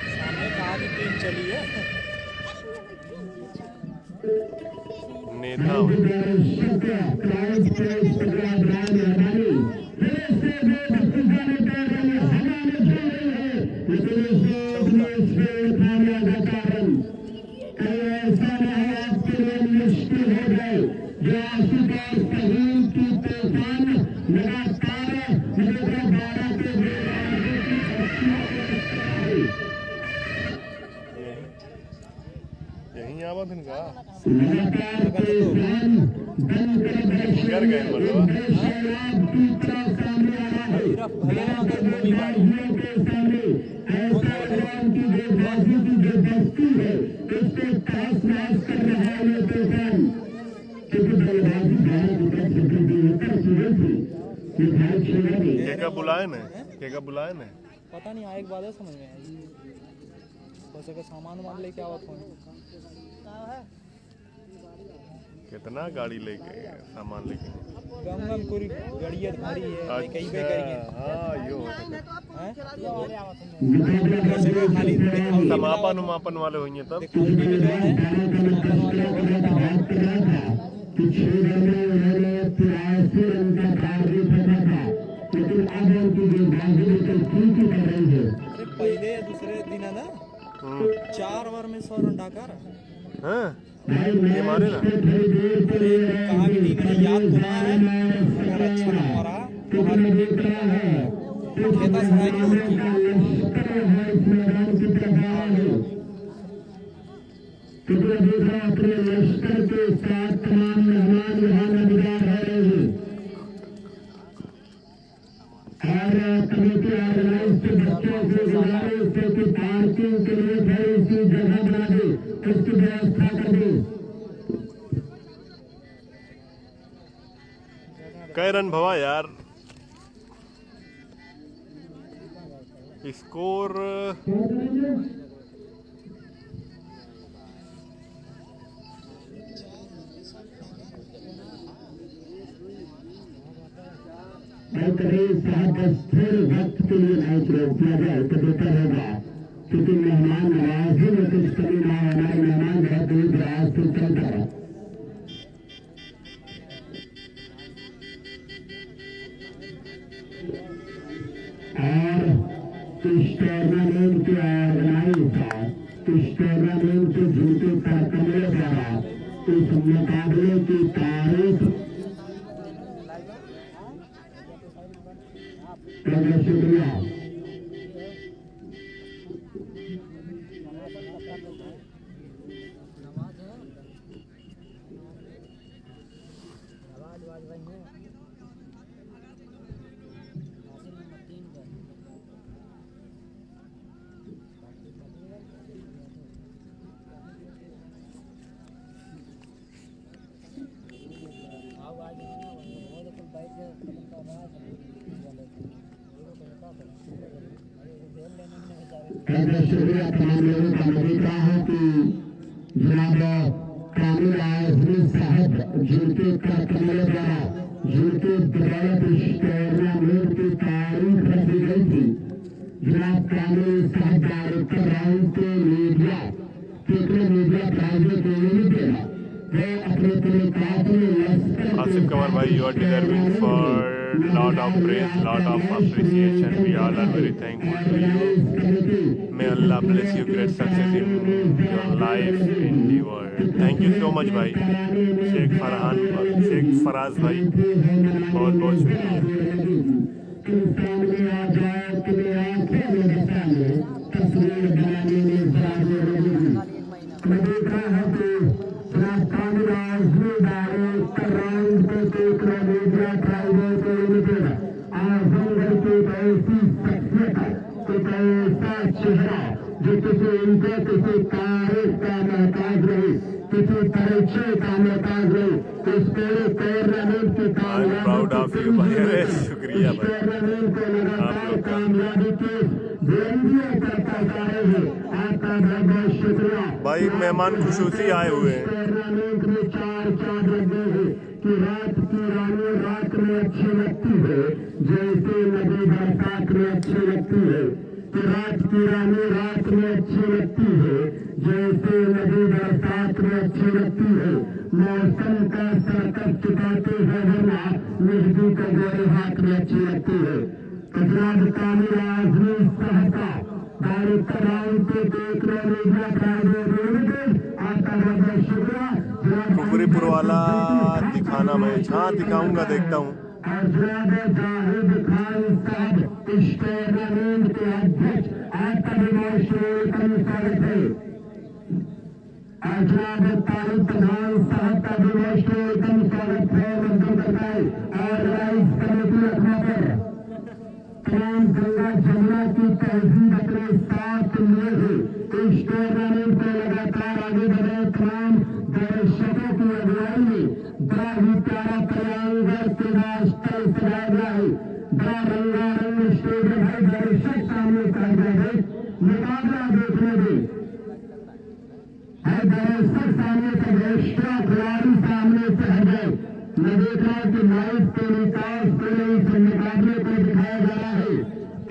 सामने, कहाँ की टीम चली है। नेता हो। यही आवत इनका कर गए मतलब। केका बुलाए न, केका बुलाए न। पता नहीं, आए एक बात है समझ में आई, बस अगर सामान वामान लेके आवत हो। कितना गाड़ी लेके सामान लेके गंगम पूरी गड़िया भारी है, कहीं पे करेंगे। हाँ यो वैसे कोई खाली दिखाओ समापन उमापन वाले होंगे तब। दिखाओ भी जो है समापन वाले हो जाता है। अरे पहले या दूसरे दिन है ना 4 ओवर में 100 रन डाकर। हाँ ये मारे ना। कहाँ की टीम है याद तो ना है, अगर अच्छा ना हो रहा बाहर की टीम है खेता सराय की ओर की। अपने लश्कर के साथ तमाम मेहमान यहाँ नजर आ रहे हैं और कमेटी ऑर्गेनाइज के बच्चों से गुजारिश है कि पार्किंग के लिए थोड़ी सी जगह बना दे, उसकी व्यवस्था कर दे। कई रन भवा यार स्कोर। करीब 7-10 थोड़े वक्त के लिए मैच रोक दिया जाए तो बेहतर होगा, क्योंकि मेहमान नवाजी में कुछ कमी ना हो। हमारे मेहमान बहुत दूर दराज से चलता है और इस टूर्नामेंट के ऑर्गेनाइजर, इस टूर्नामेंट के जीते कमेटी द्वारा इस मुकाबले की तारीख बहुत शुक्रिया। बहुत शुक्रिया तमाम लोगों का। मैं देख रहा हूँ कि जनाब कामिल आजमी साहब जिनके कारखाने द्वारा जिनके बदौलत इस टूर्नामेंट की तारीख रखी गई थी, जनाब कामिल साहब डायरेक्टर राउंड के मीडिया प्राइवेट लिमिटेड वो अपने पूरे काफिले आसिफ कंवर भाई, you are deserving for lot of praise, lot of appreciation. We all are very thankful to you. May Allah bless you, great success in your life in the world. Thank you so much भाई। शेख फराज भाई, बहुत बहुत शुक्रिया। जो किसी इनके किसी तारीफ का मोहताज नहीं, किसी परिचय का मोहताज नहीं, इस पूरे टूर्नामेंट की शुक्रिया भाई। टूर्नामेंट को लगातार कामयाबी की बुलंदियों पर पहुंचा रहे हैं। आपका बहुत बहुत शुक्रिया भाई। मेहमान खुशूसी आए हुए हैं। टूर्नामेंट में चार लगे हैं कि रात की रानी रात में अच्छी लगती है, जैसे नदी बरसात में अच्छी लगती है। कि रात की रानी रात में अच्छी लगती है, जैसे नदी बरसात में अच्छी लगती है। मौसम का सरकत चुकाते हैं वरना मेहंदी को गोरे हाथ में अच्छी लगती है। तो जनाब कामिल आजमी साहब का डायरेक्टर राउंड के देख रहे मीडिया प्राइवेट लिमिटेड, आपका बहुत बहुत शुक्रिया। कुकरीपुर वाला दिखाना मैं हाँ दिखाऊंगा, देखता हूँ। जनाब जाहिद खान साहब इस टूर्नामेंट के अध्यक्ष, आपका भी बहुत स्वागत है। जनाब तारिक प्रधान साहब का भी बहुत स्वागत है। और राइस कमेटी लखनऊ तमाम गंगा जमुना की तहजीब अपने साथ लिए हुए इस टूर्नामेंट को लगातार आगे बढ़े। तमाम दर्शकों की अगुवाई में बड़ा ही प्यारा पर्यावरण के स्थल सजाया गया है। बड़ा रंगारंग स्टेडियम है। दर्शक सामने कर रहे मुकाबला देखने में है। दर्शक सामने का दर्शक खिलाड़ी सामने से है गए। मैं देख रहा हूँ कि लाइव टेलीकास्ट के लिए इस मुकाबले को दिखाया जा रहा है।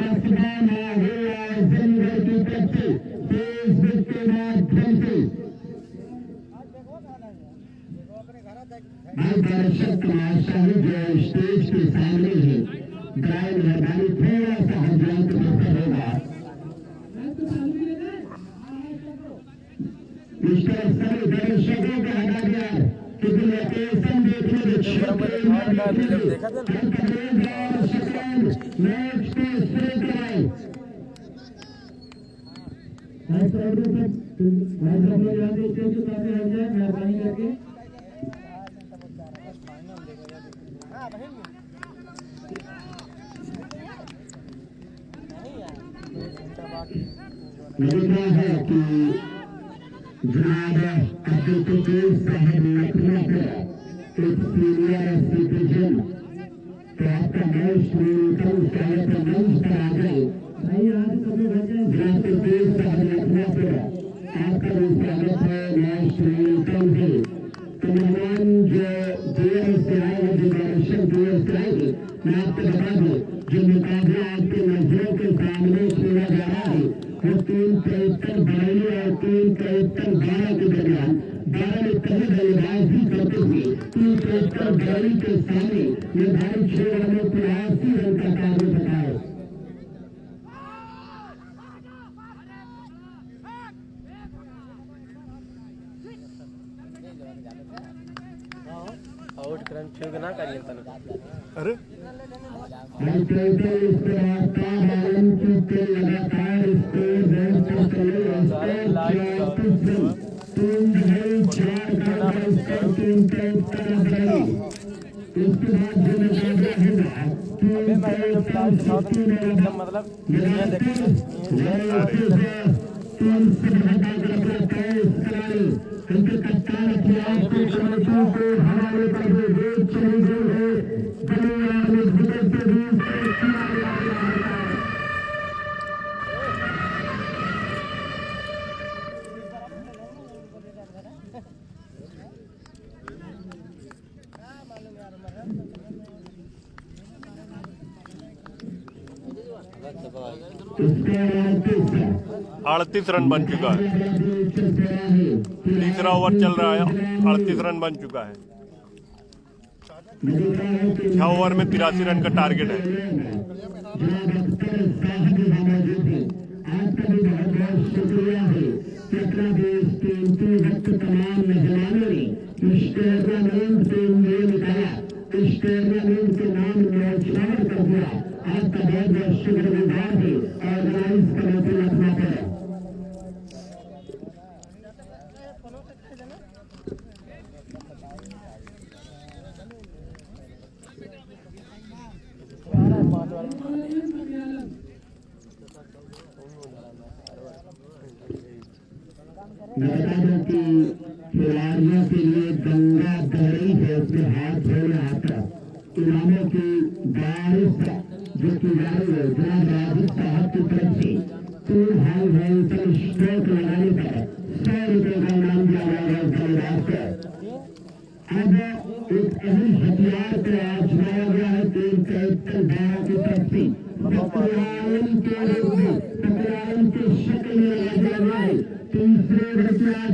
कस्बा माहिर आजमगढ़ की तरफ से फेसबुक के माध्यम से दर्शक तमाशाही जो स्टेज के सामने है, ड्राइव मेहरबानी थोड़ा सा हजरात बेहतर होगा। इस तरह सभी दर्शकों का हटा गया क्योंकि लोकेशन देखने मैच को शुरू कराए। मेहरबानी करके लगता है कि जनाब अब्दुल कबीर साहब लखनऊ का एक सीनियर सिटीजन, तो आपका मोस्ट न्यूनतम स्वागत मंच पर आ गए। जनाब कबीर साहब लखनऊ का आपका भी स्वागत है, मोस्ट न्यूनतम है। तो मेहमान जो देर से आएंगे, जो दर्शक देर से आएंगे, मैं आपको बता दूं जो मुकाबला आपके नजरों के सामने खेला जा रहा है वो 373 बयाली और 373 12 के दरमियान 12 में पहले बल्लेबाजी करते हुए 373 बयाली के सामने निर्धारित 6 रन में 83 रन का कार्य बताए। आउट करन फिर ना करिए तन। अरे इसके वास्ता बालन के लगातार स्कोर रन पर चले उसके बाद जो मुकाबला होगा मतलब उनके कप्तान अपने आप को हवाले कर दे चली गई है दुनिया में गुजरते हुए उसके 38 रन बन चुका है। तीसरा ओवर चल रहा है, 38 रन बन चुका है। 6 ओवर में 83 रन का टारगेट है। आपका भी बहुत बहुत शुक्रिया है कि अपना देश कीमती वक्त तमाम मेहमानों ने इस टूर्नामेंट से उन्हें निकाला, इस टूर्नामेंट के नाम न्यौछावर कर दिया। आपका बहुत बहुत शुक्रगुजार है ऑर्गेनाइज कमेटी लखनऊ। मैदानों की खिलाड़ियों के लिए गंगा बह रही है, उसके हाथ धोने आता इनामों की बारिश जो की जा रही है जनाब राजीव साहब की तरफ से 3 भाई बहन से स्ट्रोक लगाने पर 100 रुपए का इनाम दिया जाएगा। धन्यवाद सर। अब एक अहम हथियार को आजमाया गया है टीम कैप्टन बाबा की तरफ से पकड़ालन के रूप में पकड़ालन की शक्ल में लगाया गया है। तीसरे हथियार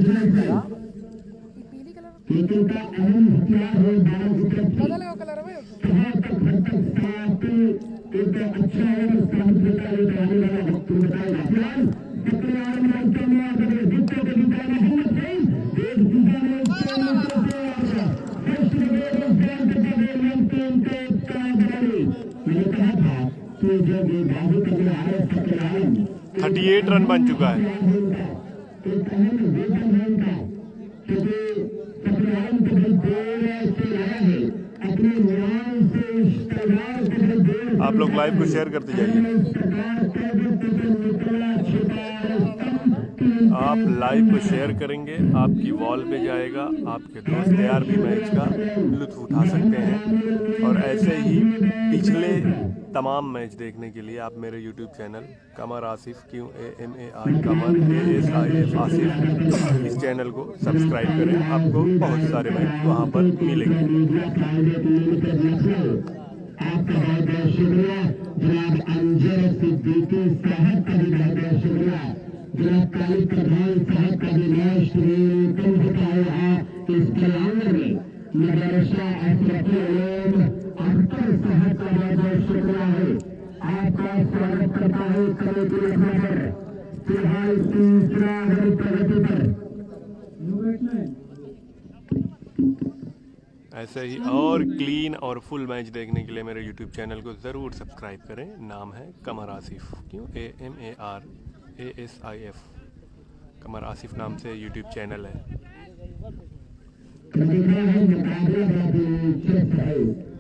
लेकिन का अहम हथियार है बाबा की तरफ से कहाँ तक हद तक साथ एक अच्छा और सामने का एक आने वाला वक्त बताएगा। फिलहाल पकड़ालन मानते हैं अगर जितने के बीच में हिम्मत नहीं एक दूसरे में मैंने कहा था कि जब ये बाबू कभी आ रहे पकड़ालन 38 रन बन चुका है। आप लोग लाइव को शेयर करते जाइए। आप लाइव को शेयर करेंगे, आपकी वॉल पे जाएगा, आपके दोस्त तैयार भी मैच का लुत्फ उठा सकते हैं। और ऐसे ही पिछले तमाम मैच देखने के लिए आप मेरे YouTube चैनल कमर आसिफ QAMAR कमर ASIF आसिफ इस चैनल को सब्सक्राइब करें। आपको बहुत सारे मैच वहाँ पर मिलेंगे। आपका बहुत बहुत शुक्रिया जनाब अंजर सिद्दीकी साहब का भी बहुत बहुत शुक्रिया। जनाब तालिब प्रधान साहब का भी मैच तुम बताया इस कलांगर में मदरसा अशरफुल अख्तर साहब का बहुत बहुत शुक्रिया है। आपका स्वागत करता है कमेटी लखनऊ पर। फिलहाल तीसरा ओवर प्रगति पर। ऐसे ही और क्लीन और फुल मैच देखने के लिए मेरे YouTube चैनल को ज़रूर सब्सक्राइब करें। नाम है कमर आसिफ QAMAR ASIF कमर आसिफ नाम से YouTube चैनल है।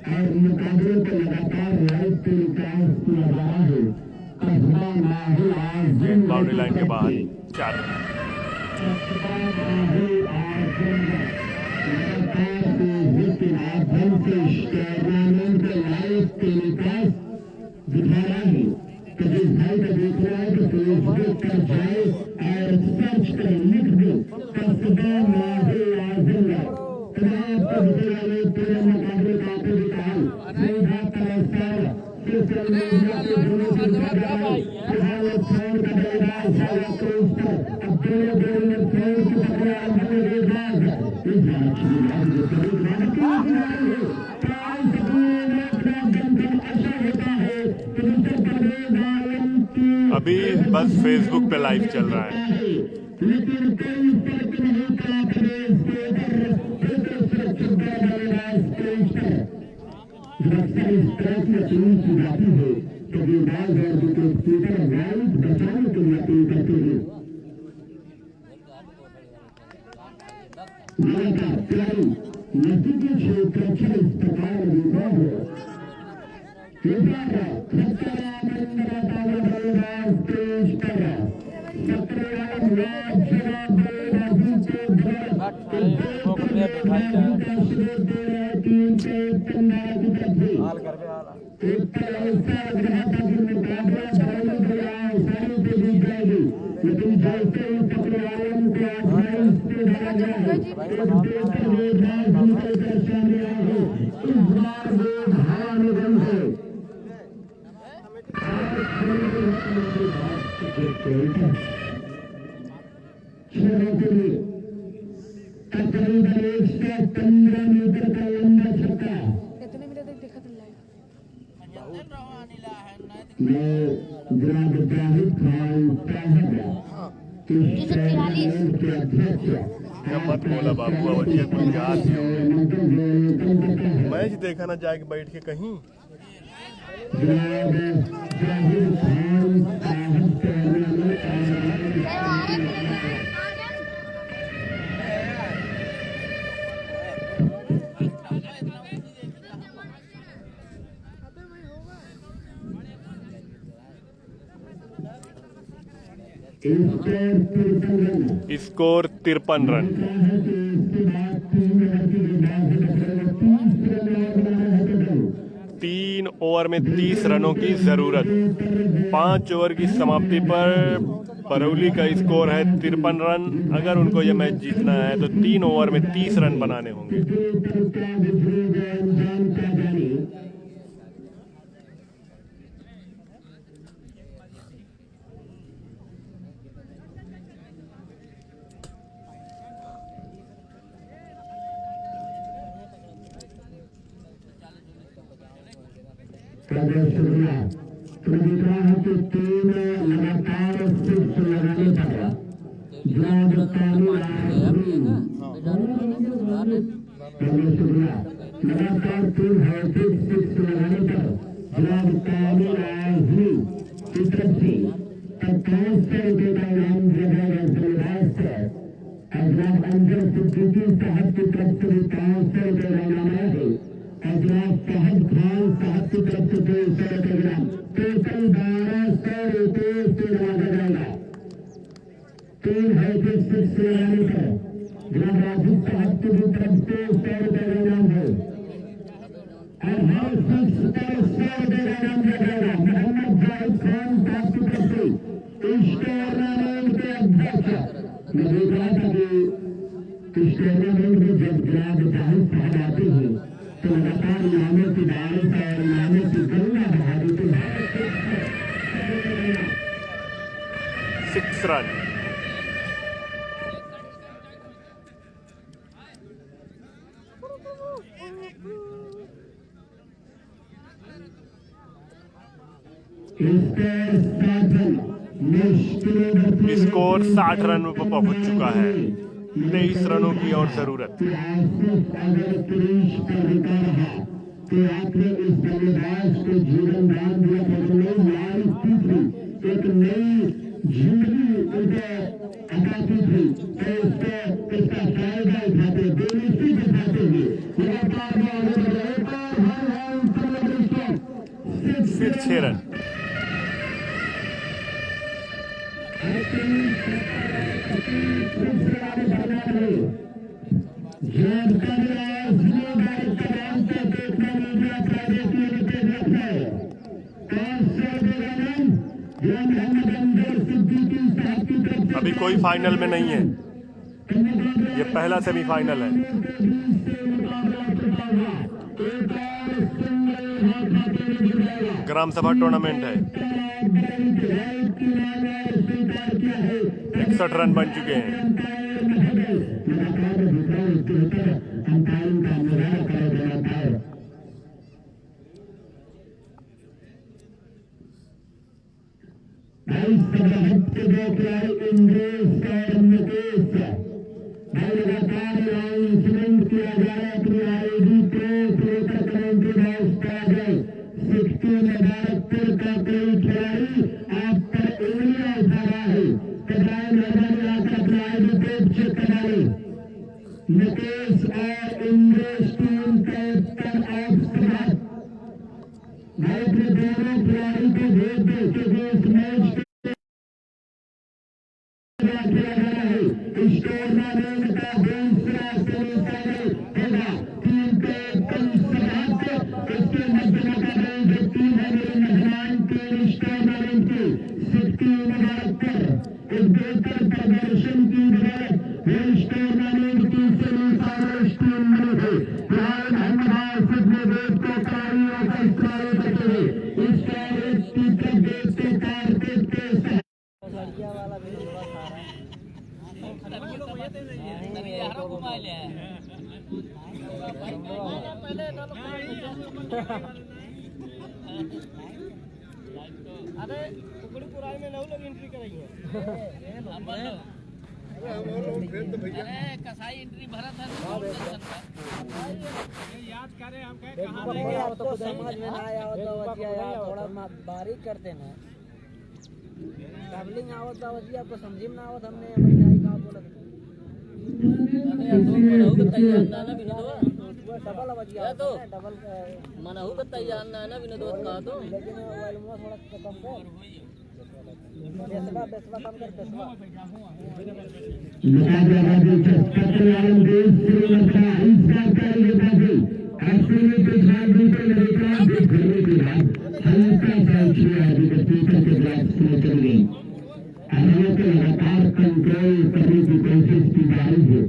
और मुकाबले को लगातार लाइव टेलीकास्ट किया जा रहा है। बाउंड्री लाइन के बाहर 4 टूर्नामेंट के लाइव टेलीकास्ट दिखा रहा है। तो जिस भाई को देख रहा है तो फेसबुक पर जाए और सर्च कर लिख दो कस्बा माही आजमगढ़। पूरे मुकाबले का आपको दिखाऊं सीधा तरस्तार सोशल मीडिया के दोनों से ज्यादा फिलहाल फोन का बल्लेबाज सारा कोस्टर अब दोनों गोल में फोन की पकड़ा हमने देखा इस मैच में जो करीब अभी बस फेसबुक पे लाइव चल रहा है। लेकिन कोई फर्क नहीं पड़ा सुरक्षा इस तरह की अपील की जाती है तो गेंदबाज और विकेट कीपर वाइड बचाने के लिए अपील करते हैं। लगातार खिलाड़ी नजदीकी क्षेत्र खेल इस प्रकार है तकरीबन 115 मीटर का लंबा छक्का। कितने मिनट तक देखा था लाइव? ये जनाब इब्राहिम खान के अध्यक्ष मत बोला बाबू, बच्चे को याद मैच देखा ना जाके बैठ के कहीं। जनाब Ibrahim Khan score 53 run. 3 over में 30 रनों की जरूरत। 5 ओवर की समाप्ति पर बरौली का स्कोर है 53 रन। अगर उनको यह मैच जीतना है तो 3 ओवर में 30 रन बनाने होंगे। तो दिख रहा है कि 3 लगातार 6 लगाने पर लगातार 3 हैट्रिक 6 लगाने पर जनाब कामिल आजमी की तरफ से 57 रुपये का इनाम दिया जाएगा बल्लेबाज से। जनाब अंजर सिद्दीकी साहब की तरफ से भी 500 रुपये का इनाम आया है। जनाब फहद खान साहब की तरफ से 200 रुपये ग्राम, टोटल 1200 रुपये से नवाजा जाएगा। 3 हैट्रिक 6 लगाने पर जनाब राजू साहब की भी तरफ से 100 रुपये का इनाम है। और हर 6 पर 100 रुपये का इनाम दिया जाएगा। मोहम्मद जाहिद खान साहब की तरफ से इस टूर्नामेंट के अध्यक्ष। मैं देख रहा था कि इस टूर्नामेंट में जब जनाब जाहिद साहब आते हैं तो लगातार नामों की बारिश और नामों की गंगा बहा देते हैं। 6 रन। स्कोर 60 रन पर पहुंच चुका है। 23 रनों की और जरूरत। आपने इस बल्लेबाज को जीवन दान दिया था, एक नई जिंदगी उसे अदा की थी, तो इसका फायदा उठाते बेनिफिट उठाते हुए लगातार 6 रन। अभी कोई फाइनल में नहीं है, ये पहला सेमीफाइनल है। ग्राम सभा टूर्नामेंट है। 61 रन बन चुके हैं। लगातार अनाउंसमेंट किया जा रहा है अपनी आईडी प्रो लेकर कमेंट्री बॉक्स पर। मुबारकपुर का कोई खिलाड़ी आप पर उंगलियां उठा रहा है तो बड़ा मेहरबानी आकर अपना आईडी प्रूफ चेक करा ले। मुकेश और इंद्रेश टीम कैप्टन ऑफ समाज भाई अपने दोनों खिलाड़ी को भेज दो क्योंकि इस मैच खेला जा रहा है। इस टूर्नामेंट का दूसरा सेमीफाइनल होगा। टीम कैप्टन समाज इसके मध्य मुकाबले जो टीम है मेरे मेहमान टीम इस टूर्नामेंट की सिक्की मुबारकपुर एक बेहतर प्रदर्शन की बदौलत वो इस टूर्नामेंट की सेमीफाइनल टीम में है। फिलहाल धन्यवाद सिद्धि देव को तालियों का इस्तेमाल करते हुए इस टूर्नामेंट की तरफ देखते कारपेट के अरे कुकड़ीपुर में 9 लोग एंट्री कराई है। अरे कसाई एंट्री भरा था याद करे हम कहां लेके आओ तो समझ में ना आया तो वजिया यार थोड़ा बारीक करते ना ट्रैवलिंग आवत था वजिया आपको समझ में ना आवत हमने भाई का बोला डबल वजिया तो डबल मनहु का तैयार ना ना विनोद का तो लेकिन मोबाइल में थोड़ा कम कर बेसवा कम कर बेसवा मुकाबलाबाजी चक्करवाल देश श्रीलंका हिंसा कर विभागी असली के साथी को लेकर देखने के बाद हल्का सा छुआ जो स्पीकर के ब्लॉक में चल गई। आरोप लगातार कंट्रोल करने की कोशिश की जा रही है।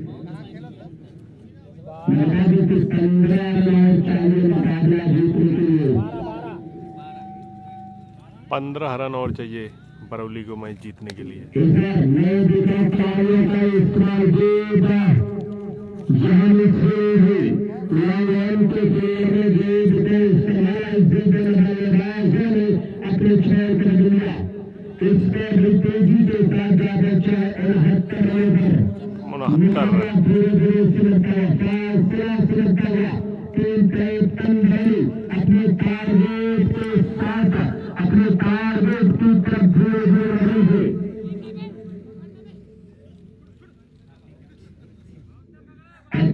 मुकाबले के 15 और 40 मुकाबला जीतने के लिए 15 रन और चाहिए बरौली को मैच जीतने के लिए। इधर नए विकेटों का इस्तेमाल के गेंद के इस्तेमाल अपने छोर कर दिया। इस पर भी तेजी के साथ जाकर 69 रनों धीरे धीरे सिलता हुआ टीम कैप्टन बनी अपने टारगेट के साथ अपने टारगेट की तरफ धीरे धीरे रही है।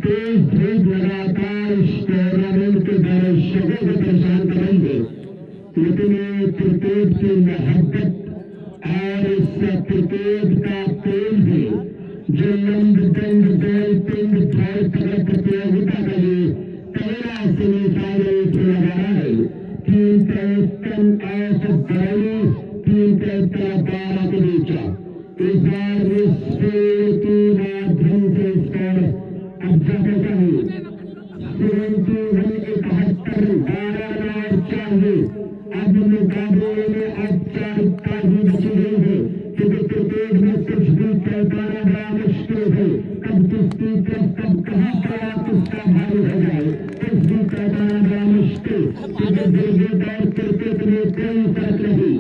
तेज धूप लगातार इस टूर्नामेंट के दर्शकों को परेशान करेंगे लेकिन ये क्रिकेट की मोहब्बत और इस क्रिकेट का प्रेम है जो लंब जंग गोल पिंड थोड़ पकड़ प्रतियोगिता का ये पहला सेमीफाइनल खेला जा रहा है। Team captain of Barauli team captain 12 के बीच इस बार विश्व के माध्यम से स्कोर अब जाकर चाहिए 71 12 चाहिए। अब मुकाबले में औपचारिकता ही बची गई है क्योंकि क्रिकेट में कुछ भी तय करना बड़ा मुश्किल है। कब किसकी कब कहाँ पड़ा किसका भारी हो जाए कुछ भी तय करना बड़ा मुश्किल क्योंकि क्रिकेट और क्रिकेट में कोई फर्क नहीं।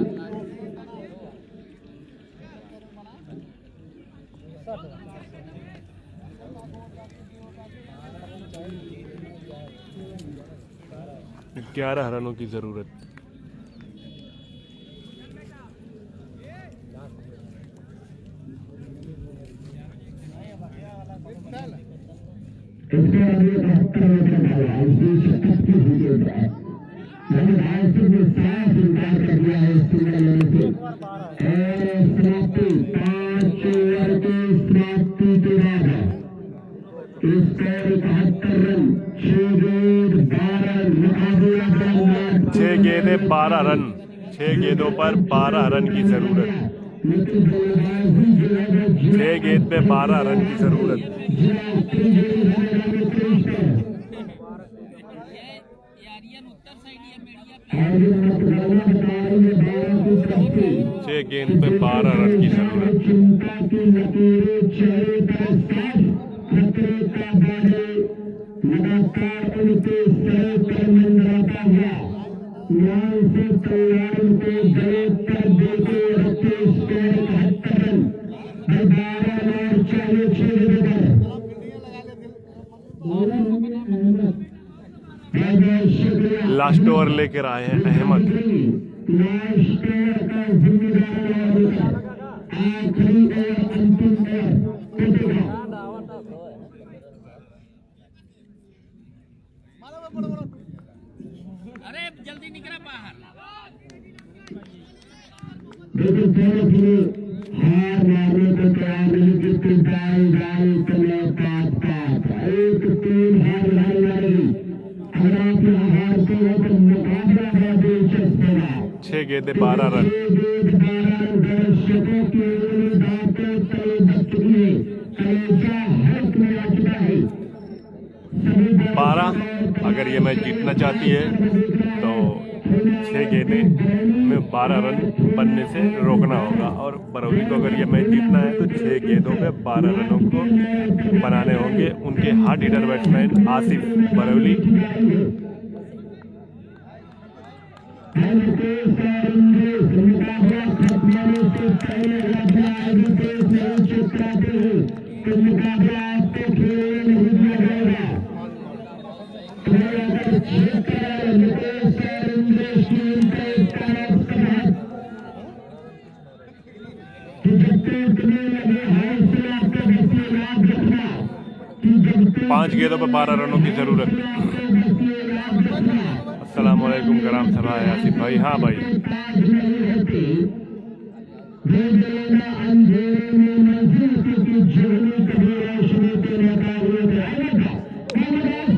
ग्यारह रनों की जरूरत। इसके आगे 72 मीटर डाला इसमें 36 विकेट है। मैंने भाई से साफ इनकार कर दिया है इस सिंगल लेने से और समाप्ति 5 ओवर की समाप्ति के बाद स्कोर 71 रन 6 गेंद 12 मुकाबला 6 गेंदे 12 रन 6 गेंदों पर 12 रन की जरूरत। 6 गेंद पे 12 रन की जरूरत। 6 गेंद पे 12 रन की जरूरत। चिंता की लकीरें चेहरे पर साफ खतरे का बादल लगातार उनके सर पर मंडराता हुआ न्याय से तैयार उनके गले पर देते रखते स्कोर 71 रन 12 और 4 6 पर लास्ट ओवर लेकर आए हैं अहमद। लास्ट ओवर का जिम्मेदार आखिरी और अंतिम ओवर। अरे जल्दी निकला बाहर। लेकिन हार मारने को तैयार नहीं, जिसके गाल गाल कमला पाप पाप एक तीन हार नहीं। अगर आप हारते हो तो मुकाबला है दिलचस्प होगा। 6 गेंदे 12 रन। दर्शकों की बातों तले दब चुकी है, कलेजा हल्क में आ चुका है। 12 अगर ये मैच जीतना चाहती है तो 6 गेंदे में 12 रन बनने से रोकना होगा, और बरौली को अगर ये मैच जीतना है तो 6 गेंदों में 12 रनों को बनाने होंगे। उनके hard hitter batsman Asif Barauli पांच गेंदों पर 12 रनों की जरूरत। अस्सलाम वालेकुम कराम सभा आसिफ भाई। हाँ भाई,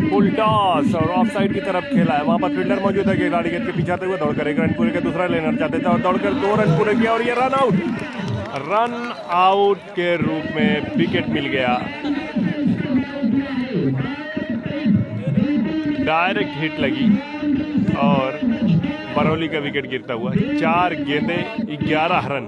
फुल टॉस और ऑफ साइड की तरफ खेला है। वहां पर फील्डर मौजूद है। खिलाड़ी गेंद के पीछे आते हुए दौड़कर 1 रन पूरे के दूसरा लेना चाहते थे और दौड़कर 2 रन पूरे किया और ये रन आउट के रूप में विकेट मिल गया। डायरेक्ट हिट लगी और बरौली का विकेट गिरता हुआ। 4 गेंदे 11 रन।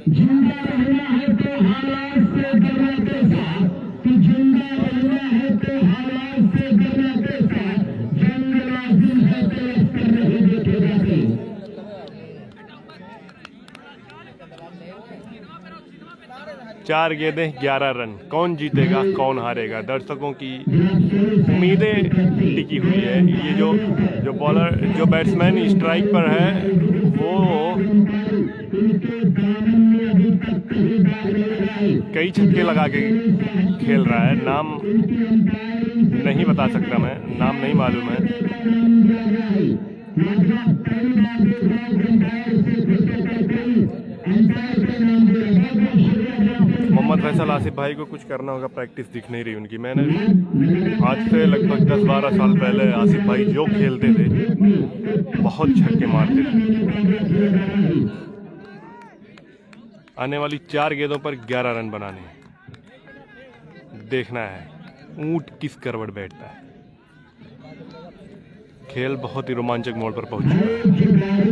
जिंदा रहना है तो हालात से डरना कैसा, कि जिंदा रहना है तो हालात से डरना कैसा, जंग लाजिम है तो लश्कर नहीं देखे जाते। 4 गेंदे 11 रन। कौन जीतेगा कौन हारेगा, दर्शकों की उम्मीदें टिकी हुई है। ये जो बॉलर जो बैट्समैन स्ट्राइक पर है वो कई छक्के लगा के खेल रहा है। नाम नहीं बता सकता मैं, नाम नहीं मालूम है। मोहम्मद फैसल आसिफ भाई को कुछ करना होगा, प्रैक्टिस दिख नहीं रही उनकी। मैंने आज से लगभग 10-12 साल पहले आसिफ भाई जो खेलते थे बहुत छक्के मारते थे। आने वाली 4 गेंदों पर 11 रन बनाने हैं। देखना है ऊंट किस करवट बैठता है। खेल बहुत ही रोमांचक मोड़ पर पहुंच चुका है।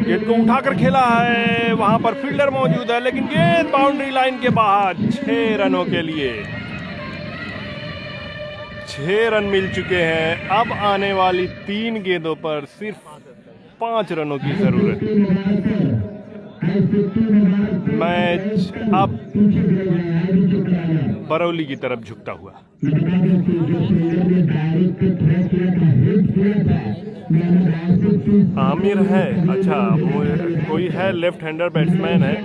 गेंद को उठाकर खेला है, वहां पर फील्डर मौजूद है लेकिन गेंद बाउंड्री लाइन के बाहर। 6 रनों के लिए 6 रन मिल चुके हैं। अब आने वाली 3 गेंदों पर सिर्फ 5 रनों की जरूरत। मैच अब बरौली की तरफ झुकता हुआ। आमिर है, अच्छा कोई है, लेफ्ट हैंडर बैट्समैन है,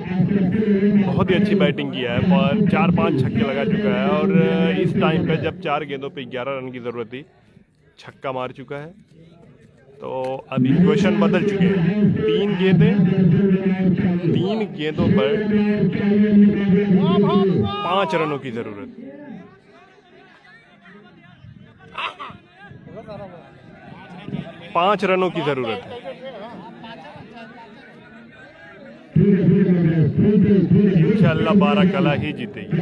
बहुत ही अच्छी बैटिंग किया है पर 4-5 छक्के लगा चुका है और इस टाइम पे जब 4 गेंदों पे 11 रन की जरूरत थी छक्का मार चुका है। तो अब इक्वेशन बदल चुके हैं। 3 गेंदों पर 5 रनों की जरूरत। पांच रनों की जरूरत है। इंशाअल्लाह 12 कला ही जीतेगी,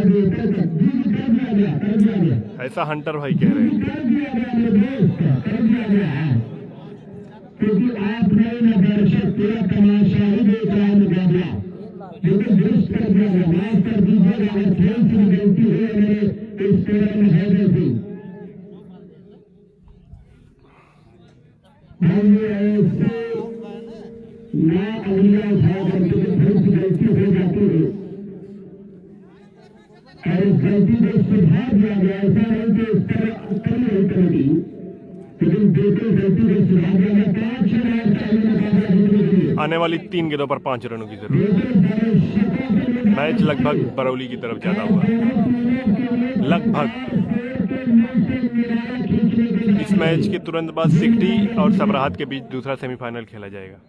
ऐसा हंटर भाई कह रहे हैं। क्योंकि आप नए न दर्शक पूरा तमाशा ही देख रहा है मुकाबला, लेकिन दुरुस्त कर दिया गया। माफ कर दीजिएगा अगर खेल की गलती हुई है मेरे इस स्कोर में हैदर थी। ऐसे ना अगलियां उठाया करते थे, थोड़ी सी गलती हो जाती है और इस गलती को सुधार दिया गया। ऐसा नहीं कि इस पर कमी नहीं करेगी, लेकिन बिल्कुल गलती को सुधार दिया गया। 5 रन चाहिए मुकाबला जीतने के लिए। आने वाली 3 गेंदों पर 5 रनों की जरूरत। मैच लगभग बरौली की तरफ ज्यादा हुआ, लगभग। इस मैच के तुरंत बाद सिकटी और सबराहत के बीच दूसरा सेमीफाइनल खेला जाएगा।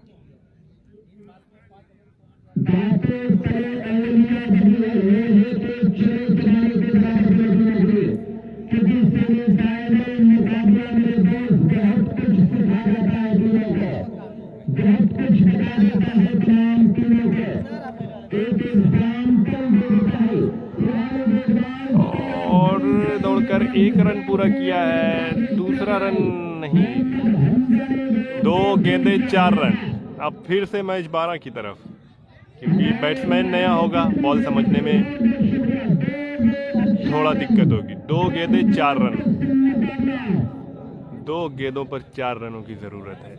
और दौड़कर 1 रन पूरा किया है, दूसरा रन नहीं, 2 गेंदे 4 रन। अब फिर से मैच 12 की तरफ, क्योंकि बैट्समैन नया होगा, बॉल समझने में थोड़ा दिक्कत होगी। 2 गेंदे 4 रन, 2 गेंदों पर 4 रनों की जरूरत है।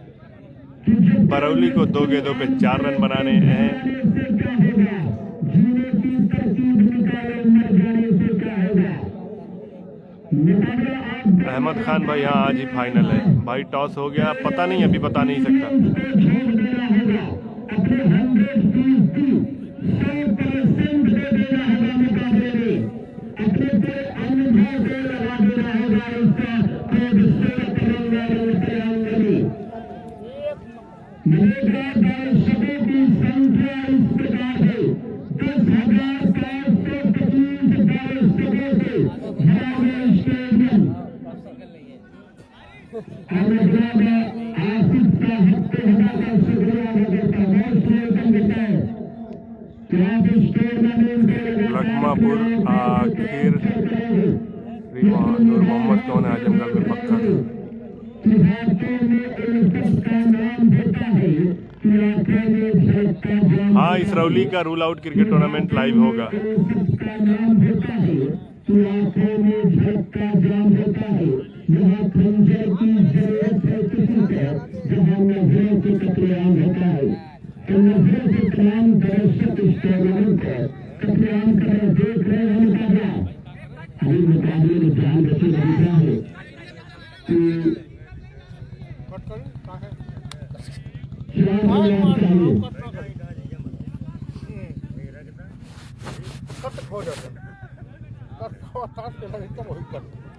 बरौली को 2 गेंदों पे 4 रन बनाने हैं। अहमद खान भाई यहाँ आज ही फाइनल है भाई। टॉस हो गया, पता नहीं, अभी बता नहीं सकता। लखमापुर आखिर नूर मोहम्मद कौन है, आजमगढ़ में पक्का। हाँ, इसरौली का rule out cricket tournament live होगा।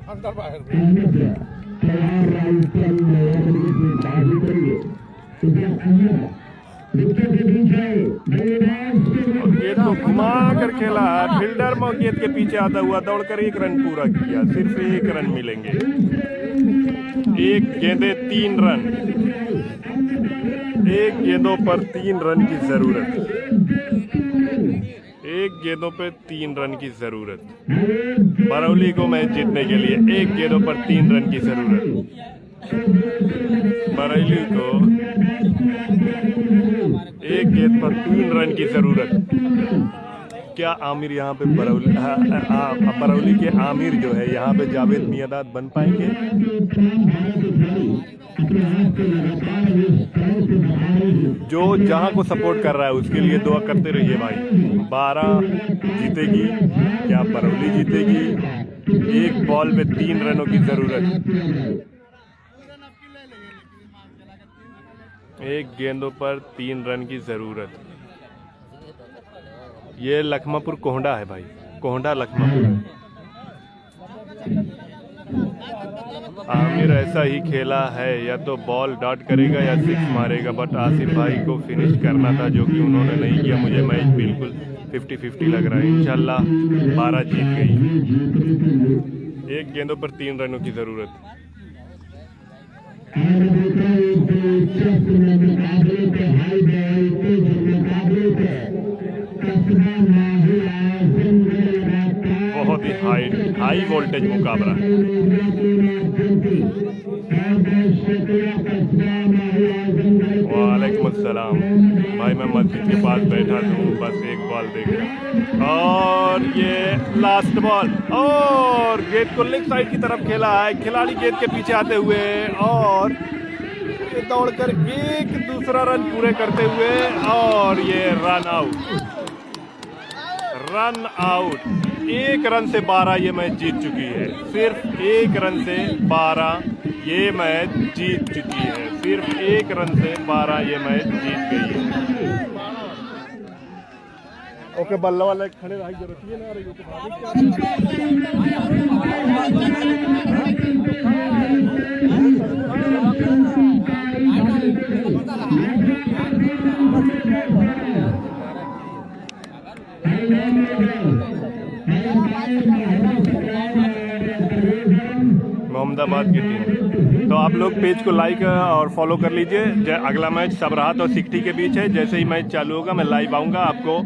अंदर बाहर गेंद को घुमा कर खेला है, फील्डर गेंद के पीछे आता हुआ दौड़कर 1 रन पूरा किया। सिर्फ 1 रन मिलेंगे, 1 गेंदे 3 रन, 1 गेंदों पर 3 रन की जरूरत, 1 गेंदों पे 3 रन की जरूरत। बरौली को मैच जीतने के लिए 1 गेंदों पर 3 रन की जरूरत। बरौली को 1 गेंद पर 3 रन की जरूरत। क्या आमिर यहाँ पे बरौली के आमिर जो है यहाँ पे जावेद मियादाद बन पाएंगे? जो जहाँ को सपोर्ट कर रहा है उसके लिए दुआ करते रहिए भाई। 12 जीतेगी क्या बरौली जीतेगी? 1 बॉल में 3 रनों की जरूरत, 1 गेंदों पर 3 रन की जरूरत। ये लखमापुर कोहंडा है भाई, कोहंडा लखमापुर। आमिर ऐसा ही खेला है, या तो बॉल डॉट करेगा या 6 मारेगा, बट आसिफ भाई को फिनिश करना था जो कि उन्होंने नहीं किया। मुझे मैच बिल्कुल 50-50 लग रहा है। इंशाल्लाह 12 जीत गई। 1 गेंदों पर 3 रनों की जरूरत। बहुत ही हाई वोल्टेज मुकाबला। भाई मैं मस्जिद के पास बैठा हूँ, बस एक बॉल देख रहा, और ये लास्ट बॉल, और गेंद को लेग साइड की तरफ खेला है, खिलाड़ी गेंद के पीछे आते हुए और दौड़कर एक दूसरा रन पूरे करते हुए, और ये रन आउट। 1 रन से 12 ये मैच जीत चुकी है, सिर्फ 1 रन से 12 ये मैच जीत चुकी है, सिर्फ 1 रन से 12 ये मैच जीत गई है। ओके, बल्ला वाला खड़े रहा जरूरत है ना मोहम्मदाबाद की टीम। तो आप लोग पेज को लाइक और फॉलो कर लीजिए। अगला मैच सब रहा तो सिकटी के बीच है, जैसे ही मैच चालू होगा मैं लाइव आऊँगा, आपको